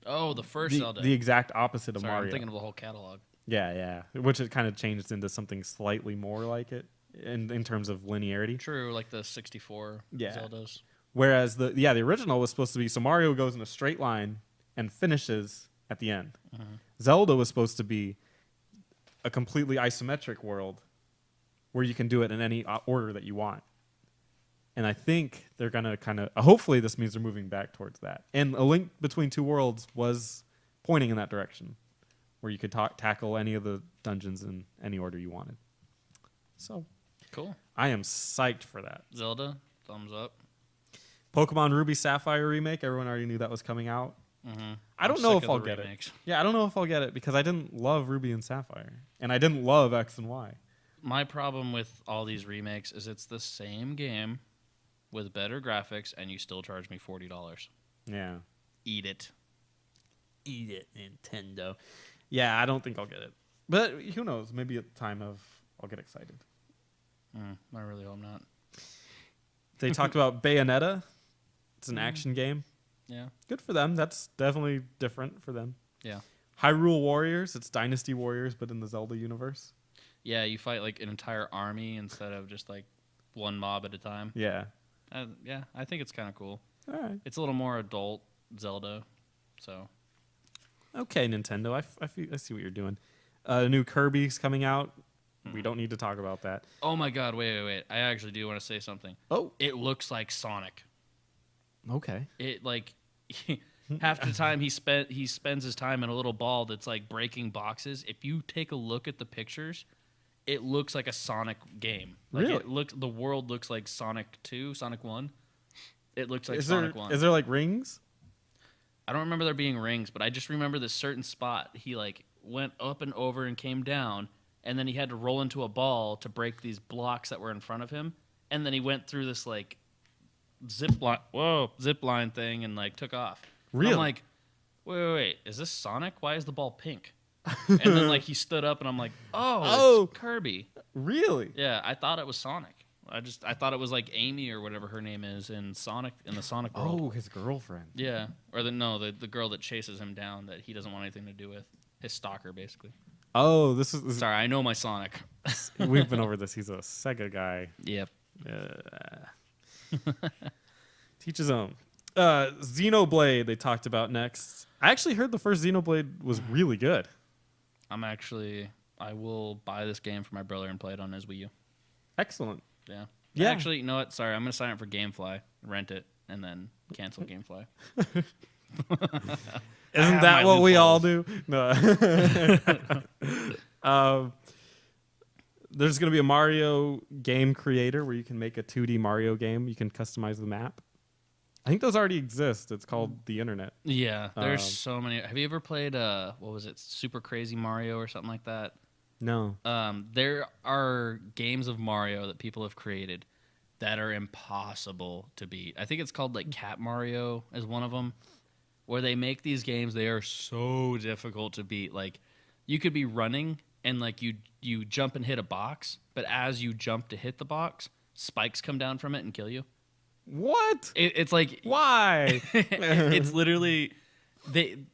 Oh, the first Zelda. the exact opposite of Sorry, Mario. I'm thinking of the whole catalog. Yeah. Which it kind of changed into something slightly more like it in terms of linearity. True, like the 64 Yeah. Zeldas. Whereas the original was supposed to be so Mario goes in a straight line and finishes at the end. Zelda was supposed to be a completely isometric world where you can do it in any order that you want. And I think they're going to kind of hopefully this means they're moving back towards that. And A Link Between Two Worlds was pointing in that direction where you could tackle any of the dungeons in any order you wanted. So, Cool. I am psyched for that. Zelda, thumbs up. Pokemon Ruby Sapphire remake, everyone already knew that was coming out. Mm-hmm. I don't know if I'll get it. Yeah, I don't know if I'll get it because I didn't love Ruby and Sapphire, and I didn't love X and Y. My problem with all these remakes is it's the same game with better graphics, and you still charge me $40. Yeah. Eat it. Eat it, Nintendo. Yeah, I don't think I'll get it. But who knows? Maybe at the time of I'll get excited. I really hope not. They talked about Bayonetta. It's an action game. Yeah. Good for them. That's definitely different for them. Yeah. Hyrule Warriors. It's Dynasty Warriors, but in the Zelda universe. Yeah, you fight like an entire army instead of just like one mob at a time. Yeah. Yeah, I think it's kind of cool. All right. It's a little more adult Zelda, so. Okay, Nintendo. I see what you're doing. New Kirby's coming out. We don't need to talk about that. Oh my God! Wait! I actually do want to say something. Oh. It looks like Sonic. Okay. It like half the time he spends his time in a little ball that's like breaking boxes. If you take a look at the pictures, it looks like a Sonic game. Like Really? the world looks like Sonic 2, Sonic 1. It looks like Is Sonic there 1. is there like rings? I don't remember there being rings, but I just remember this certain spot. He like went up and over and came down, and then he had to roll into a ball to break these blocks that were in front of him, and then he went through this like zip line thing and like took off. And Really? I'm like, wait, is this Sonic? Why is the ball pink? And then like he stood up and I'm like, oh, it's Kirby. Really? Yeah, I thought it was Sonic. I thought it was like Amy or whatever her name is in the Sonic world. Oh, his girlfriend. Yeah, or the girl that chases him down that he doesn't want anything to do with. His stalker, basically. Oh, this is Sorry, I know my Sonic. we've been over this. He's a Sega guy. Yep. Teach his own. Xenoblade they talked about next. I actually heard the first Xenoblade was really good. I will buy this game for my brother and play it on his Wii U. Excellent. Yeah. Yeah. Actually, you know what? Sorry, I'm going to sign up for GameFly, rent it, and then cancel GameFly. Isn't that what we all do? No. There's going to be a Mario game creator where you can make a 2D Mario game. You can customize the map. I think those already exist. It's called the Internet. Yeah, there's so many. Have you ever played, what was it, Super Crazy Mario or something like that? No. There are games of Mario that people have created that are impossible to beat. I think it's called like Cat Mario is one of them, where they make these games. They are so difficult to beat. Like you could be running and like you jump and hit a box, but as you jump to hit the box, spikes come down from it and kill you. What? It's like Why? it's literally and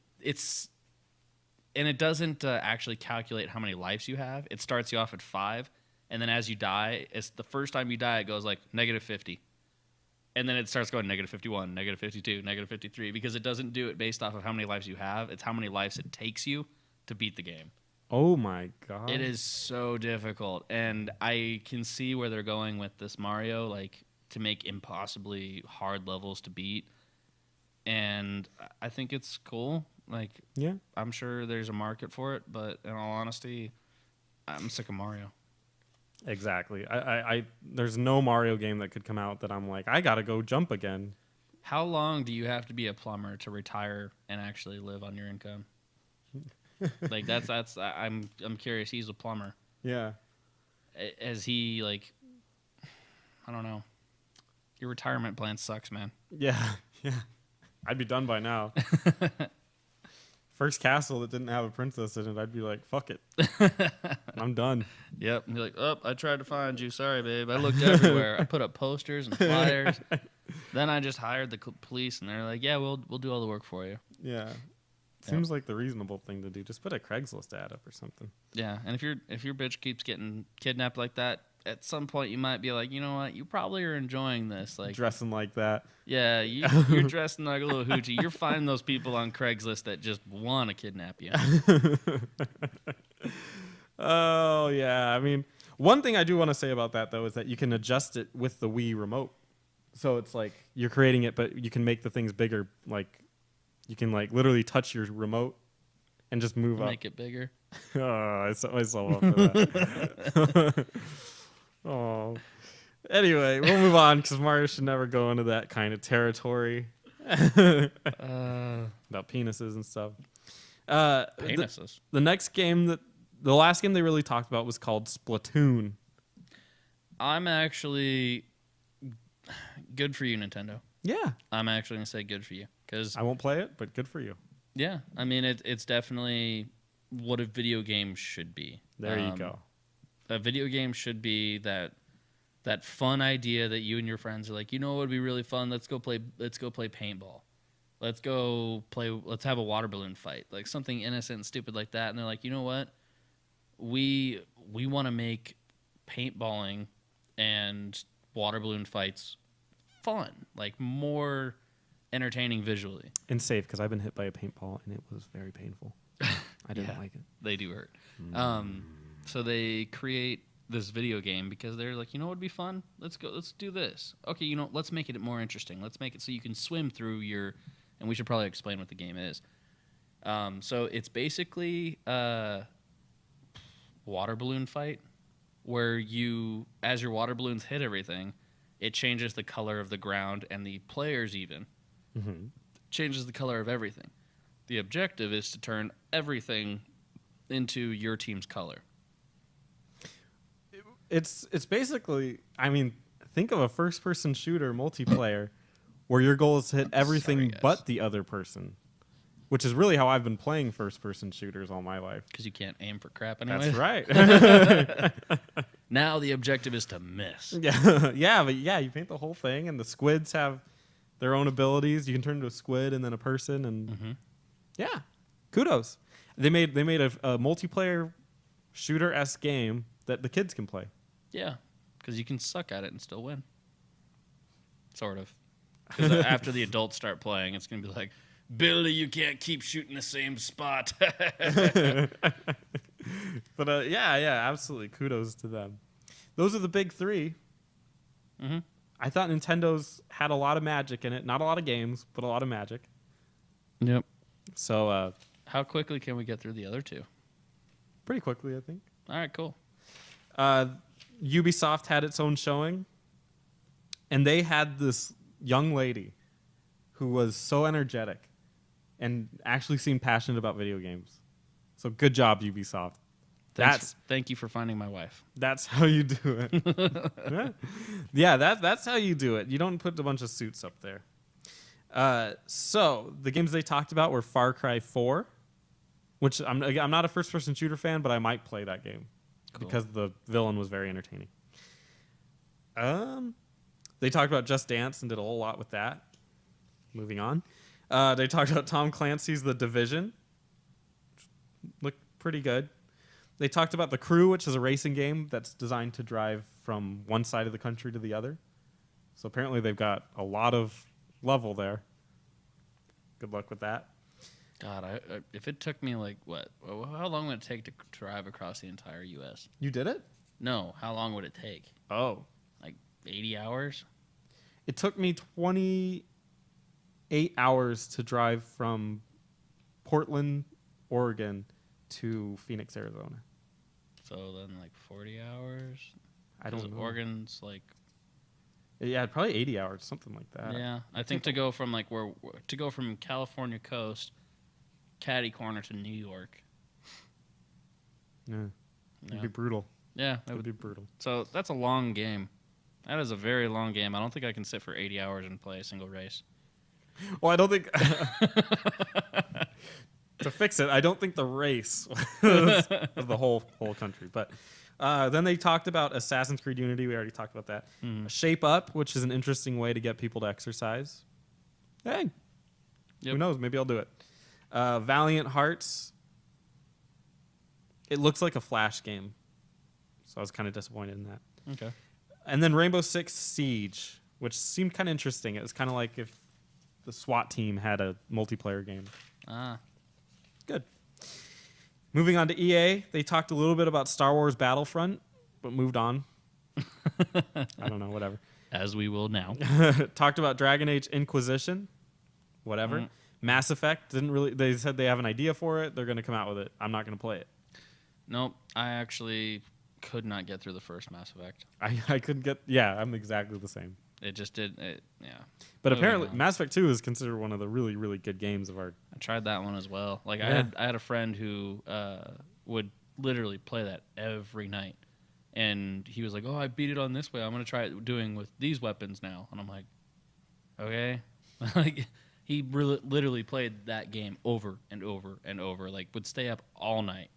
it doesn't actually calculate how many lives you have. It starts you off at 5, and then as you die, it's the first time you die, it goes like -50. And then it starts going -51, -52, -53, because it doesn't do it based off of how many lives you have. It's how many lives it takes you to beat the game. Oh my god. It is so difficult. And I can see where they're going with this Mario, like to make impossibly hard levels to beat. And I think it's cool. Like, yeah, I'm sure there's a market for it, but in all honesty, I'm sick of Mario. exactly. I there's no Mario game that could come out that I'm like, I gotta go jump again. How long do you have to be a plumber to retire and actually live on your income? Like that's I'm curious. He's a plumber. Yeah. As he like, I don't know. Your retirement plan sucks, man. Yeah. Yeah. I'd be done by now. First castle that didn't have a princess in it, I'd be like, fuck it. I'm done. Yep. You're like, oh, I tried to find you. Sorry, babe. I looked everywhere. I put up posters and flyers. Then I just hired the police, and they're like, yeah, we'll do all the work for you. Yeah. Seems like the reasonable thing to do. Just put a Craigslist ad up or something. Yeah, and if your bitch keeps getting kidnapped like that, at some point you might be like, you know what, you probably are enjoying this. Like dressing like that. Yeah, you're dressing like a little hoochie. You're finding those people on Craigslist that just want to kidnap you. Oh yeah. I mean, one thing I do want to say about that though is that you can adjust it with the Wii remote. So it's like you're creating it, but you can make the things bigger. Like you can like literally touch your remote and just move up. Make it bigger. Oh, I saw up for that. Oh. Anyway, we'll move on because Mario should never go into that kind of territory. About penises and stuff. Penises. The next game the last game they really talked about was called Splatoon. I'm actually good for you, Nintendo. Yeah. I'm actually gonna say good for you because I won't play it, but good for you. yeah, I mean it's definitely what a video game should be. There you go. A video game should be that fun idea that you and your friends are like, you know what would be really fun? Let's go play paintball. Let's have a water balloon fight. Like something innocent and stupid like that. And they're like, you know what? We want to make paintballing and water balloon fights fun, like more entertaining visually. And safe, because I've been hit by a paintball and it was very painful. I didn't Yeah. like it. They do hurt. So they create this video game because they're like, you know what would be fun? Let's do this. Okay, let's make it more interesting. Let's make it so you can swim through and we should probably explain what the game is. So it's basically a water balloon fight where as your water balloons hit everything, it changes the color of the ground and the players even changes the color of everything. The objective is to turn everything into your team's color. It's basically, I mean, think of a first-person shooter multiplayer where your goal is to hit everything Sorry, guys. but the other person, which is really how I've been playing first-person shooters all my life. Because you can't aim for crap anyway. That's right. Now the objective is to miss. Yeah, but you paint the whole thing, and the squids have their own abilities. You can turn into a squid and then a person, and yeah, kudos. They made a multiplayer shooter-esque game that the kids can play. Yeah, because you can suck at it and still win. Sort of. Because after the adults start playing, it's going to be like, Billy, you can't keep shooting the same spot. But yeah, absolutely. Kudos to them. Those are the big three. Mm-hmm. I thought Nintendo's had a lot of magic in it. Not a lot of games, but a lot of magic. Yep. So How quickly can we get through the other two? pretty quickly, I think. All right, cool. Ubisoft had its own showing, and they had this young lady who was so energetic and actually seemed passionate about video games. So good job, Ubisoft. Thank you for finding my wife. That's how you do it. Yeah, that's how you do it. You don't put a bunch of suits up there. So the games they talked about were Far Cry 4, which I'm not a first-person shooter fan, but I might play that game because the villain was very entertaining. They talked about Just Dance and did a whole lot with that. Moving on. They talked about Tom Clancy's The Division. Looked pretty good. They talked about The Crew, which is a racing game that's designed to drive from one side of the country to the other. So apparently they've got a lot of level there. Good luck with that. God, if it took me how long would it take to drive across the entire U.S.? You did it? No, how long would it take? Oh. Like 80 hours? It took me 28 hours to drive from Portland, Oregon to Phoenix, Arizona. So then 40 hours? I don't know. Oregon's Yeah, probably 80 hours, something like that. yeah, I think to go from California coast, catty corner to New York. Yeah. It'd Yeah. be brutal. Yeah, It would be brutal. so that's a long game. That is a very long game. I don't think I can sit for 80 hours and play a single race. Well, I don't think to fix it, I don't think the race was the whole country. But then they talked about Assassin's Creed Unity. We already talked about that. Shape Up, which is an interesting way to get people to exercise. Hey, who knows? Maybe I'll do it. Valiant Hearts. It looks like a Flash game, so I was kind of disappointed in that. Okay. And then Rainbow Six Siege, which seemed kind of interesting. It was kind of like if the SWAT team had a multiplayer game. Ah. Good. Moving on to EA, they talked a little bit about Star Wars Battlefront, but moved on. I don't know, whatever. As we will now. Talked about Dragon Age Inquisition, whatever. Mass Effect, they said they have an idea for it. They're going to come out with it. I'm not going to play it. Nope. I actually could not get through the first Mass Effect. I couldn't get, yeah, I'm exactly the same. It just did. Yeah. But Moving apparently, on. Mass Effect 2 is considered one of the really, really good games of our. I tried that one as well. Like Yeah. I had a friend who would literally play that every night, and he was like, "Oh, I beat it on this way. I'm gonna try it doing with these weapons now." And I'm like, "Okay." Like he literally played that game over and over and over. Like would stay up all night.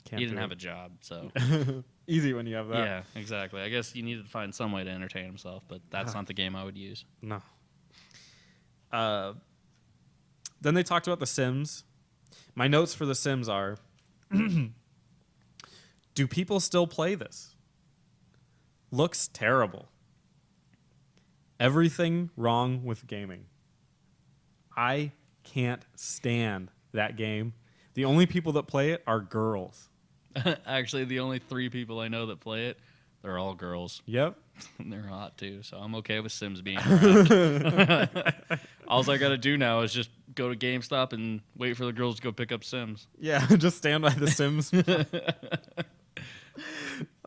Can't He didn't do have it. a job, so Easy when you have that. yeah, exactly. I guess you needed to find some way to entertain himself, but that's not the game I would use. No. Then they talked about The Sims. My notes for The Sims are: do people still play this? Looks terrible. Everything wrong with gaming. I can't stand that game. The only people that play it are girls. Actually, the only 3 people I know that play it, they're all girls. Yep. And they're hot too, so I'm okay with Sims being around. All I gotta do now is just go to GameStop and wait for the girls to go pick up Sims. Yeah, just stand by The Sims.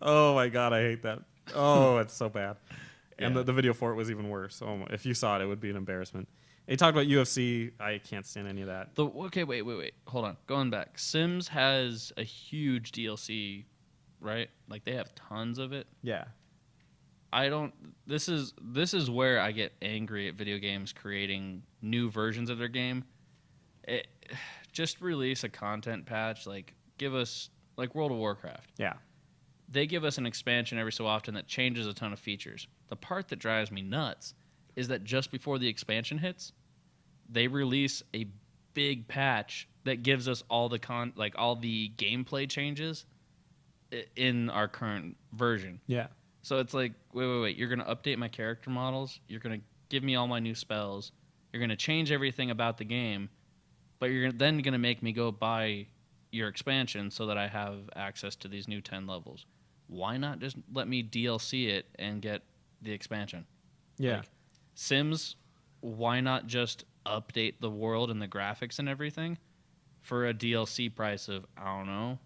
Oh my god, I hate that. Oh, it's so bad. And Yeah. the video for it was even worse. Oh, if you saw it, it would be an embarrassment. They talked about UFC. I can't stand any of that. Okay, wait. Hold on. Going back. Sims has a huge DLC, right? Like they have tons of it. Yeah. I don't this is where I get angry at video games creating new versions of their game. Just release a content patch, like give us like World of Warcraft. Yeah. They give us an expansion every so often that changes a ton of features. The part that drives me nuts is that just before the expansion hits, they release a big patch that gives us all the all the gameplay changes in our current version. Yeah. So it's like, wait, you're going to update my character models, you're going to give me all my new spells, you're going to change everything about the game, but you're then going to make me go buy your expansion so that I have access to these new 10 levels. Why not just let me DLC it and get the expansion? Yeah. Like, Sims, why not just update the world and the graphics and everything for a DLC price of, I don't know,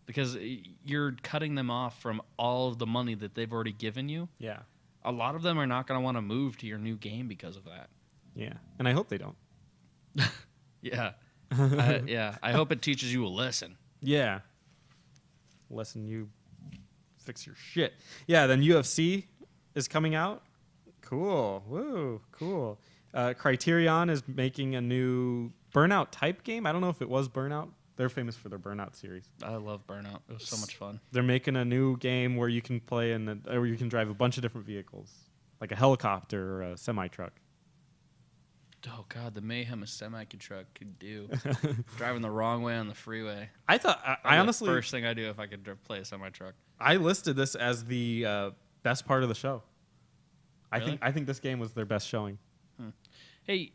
because you're cutting them off from all of the money that they've already given you. Yeah. A lot of them are not going to want to move to your new game because of that. Yeah. And I hope they don't. Yeah. I hope it teaches you a lesson. Yeah. Lesson you fix your shit. Yeah, then UFC is coming out. Cool. Woo. Cool. Criterion is making a new Burnout type game. I don't know if it was Burnout. They're famous for their Burnout series. I love Burnout. It was so much fun. They're making a new game where you can play where you can drive a bunch of different vehicles, like a helicopter or a semi truck. Oh, God, the mayhem a semi-truck could do. Driving the wrong way on the freeway. I thought I That'd be honestly the first thing I do if I could play a semi-truck. I listed this as the best part of the show. Really? I think this game was their best showing. Hey,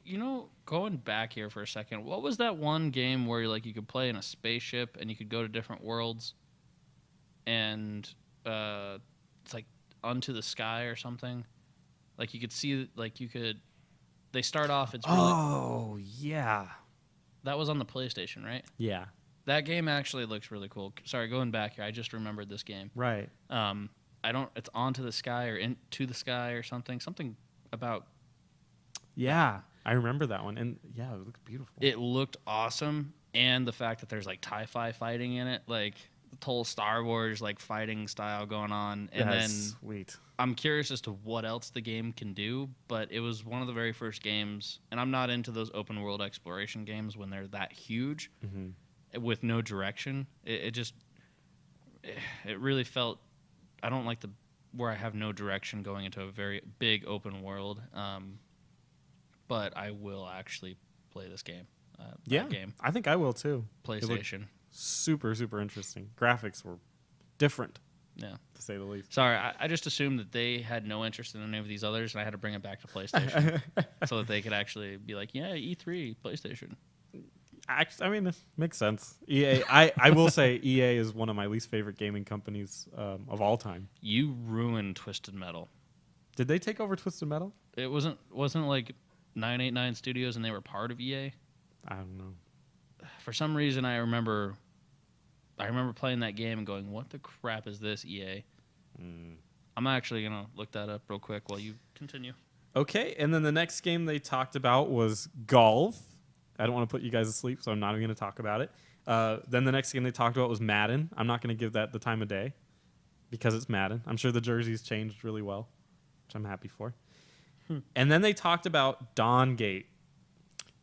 going back here for a second, what was that one game where like you could play in a spaceship and you could go to different worlds, and it's like Unto the Sky or something? Like you could see, like you could. They start off. It's really, Oh yeah, that was on the PlayStation, right? yeah, That game actually looks really cool. Sorry, going back here, I just remembered this game. right. I don't. It's Onto the Sky or Into the Sky or something. Something about. Yeah, I remember that one, and yeah, it looked beautiful. It looked awesome, and the fact that there's like TIE fighting in it, like the whole Star Wars like fighting style going on, and That's then sweet. I'm curious as to what else the game can do. But it was one of the very first games, and I'm not into those open world exploration games when they're that huge with no direction. It really felt. I don't like where I have no direction going into a very big open world. But I will actually play this game. Yeah, game. I think I will too. It looked PlayStation. super interesting. Graphics were different, Yeah. to say the least. Sorry, I just assumed that they had no interest in any of these others, and I had to bring it back to PlayStation so that they could actually be like, yeah, E3, PlayStation. I mean, it makes sense. EA. I will say EA is one of my least favorite gaming companies of all time. You ruined Twisted Metal. Did they take over Twisted Metal? It wasn't like 989 Studios and they were part of EA. I don't know. For some reason, I remember playing that game and going, "What the crap is this, EA?" I'm actually gonna look that up real quick while you continue. Okay, and then the next game they talked about was golf. I don't want to put you guys to sleep, so I'm not even going to talk about it. Then the next game they talked about was Madden. I'm not going to give that the time of day because it's Madden. I'm sure the jerseys changed really well, which I'm happy for. And then they talked about Dawn Gate.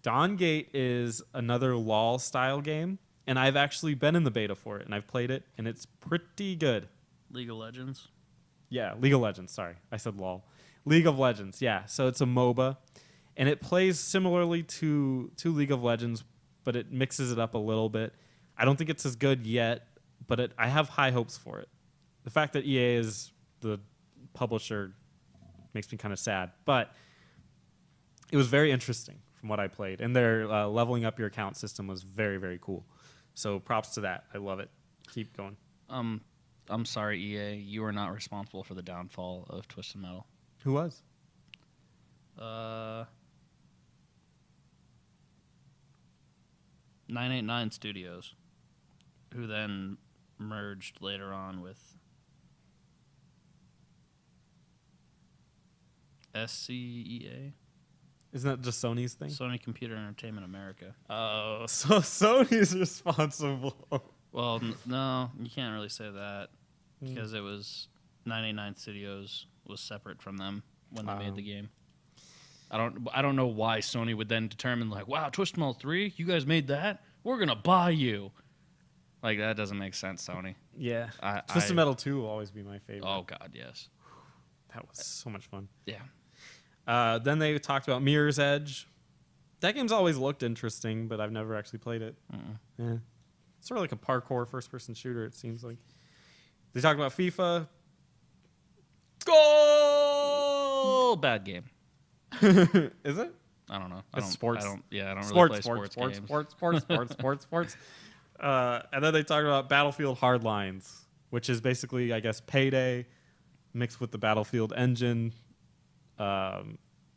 Dawn Gate is another LOL style game, and I've actually been in the beta for it, and I've played it, and it's pretty good. League of Legends. Yeah, League of Legends. Sorry, I said LOL. League of Legends. Yeah, so it's a MOBA, and it plays similarly to League of Legends, but it mixes it up a little bit. I don't think it's as good yet, but I have high hopes for it. The fact that EA is the publisher makes me kind of sad, but it was very interesting from what I played, and their leveling up your account system was very, very cool. So props to that. I love it. Keep going. I'm sorry, EA. You are not responsible for the downfall of Twisted Metal. Who was? 989 Studios, who then merged later on with SCEA, Isn't that just Sony's thing? Sony Computer Entertainment America. Oh, so Sony's responsible. Well, no, you can't really say that because it was 989 Studios was separate from them when they made the game. I don't know why Sony would then determine like, wow, Twisted Metal 3, you guys made that? We're gonna buy you. Like that doesn't make sense, Sony. Yeah. Twisted Metal 2 will always be my favorite. Oh God, yes. That was so much fun. Yeah. Then they talked about Mirror's Edge. That game's always looked interesting, but I've never actually played it. Yeah. It's sort of like a parkour first-person shooter, it seems like. They talked about FIFA. Goal! Bad game. Is it? I don't know. It's sports. I don't really play sports games. Sports. And then they talked about Battlefield Hardlines, which is basically, I guess, Payday mixed with the Battlefield engine,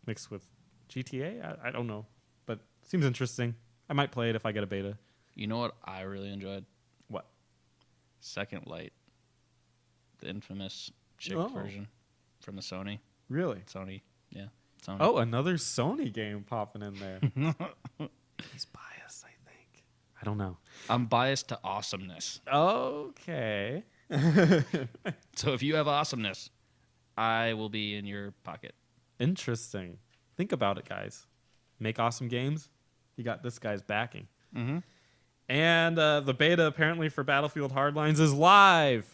mixed with GTA. I don't know, but it seems interesting. I might play it if I get a beta. You know what I really enjoyed? What? Second Light, the infamous chick version from the Sony. Really? Sony, yeah. Sony. Oh, another Sony game popping in there. He's biased, I think. I don't know. I'm biased to awesomeness. Okay. So if you have awesomeness, I will be in your pocket. Interesting. Think about it, guys. Make awesome games. You got this guy's backing. Mm-hmm. And the beta apparently for Battlefield Hardlines is live.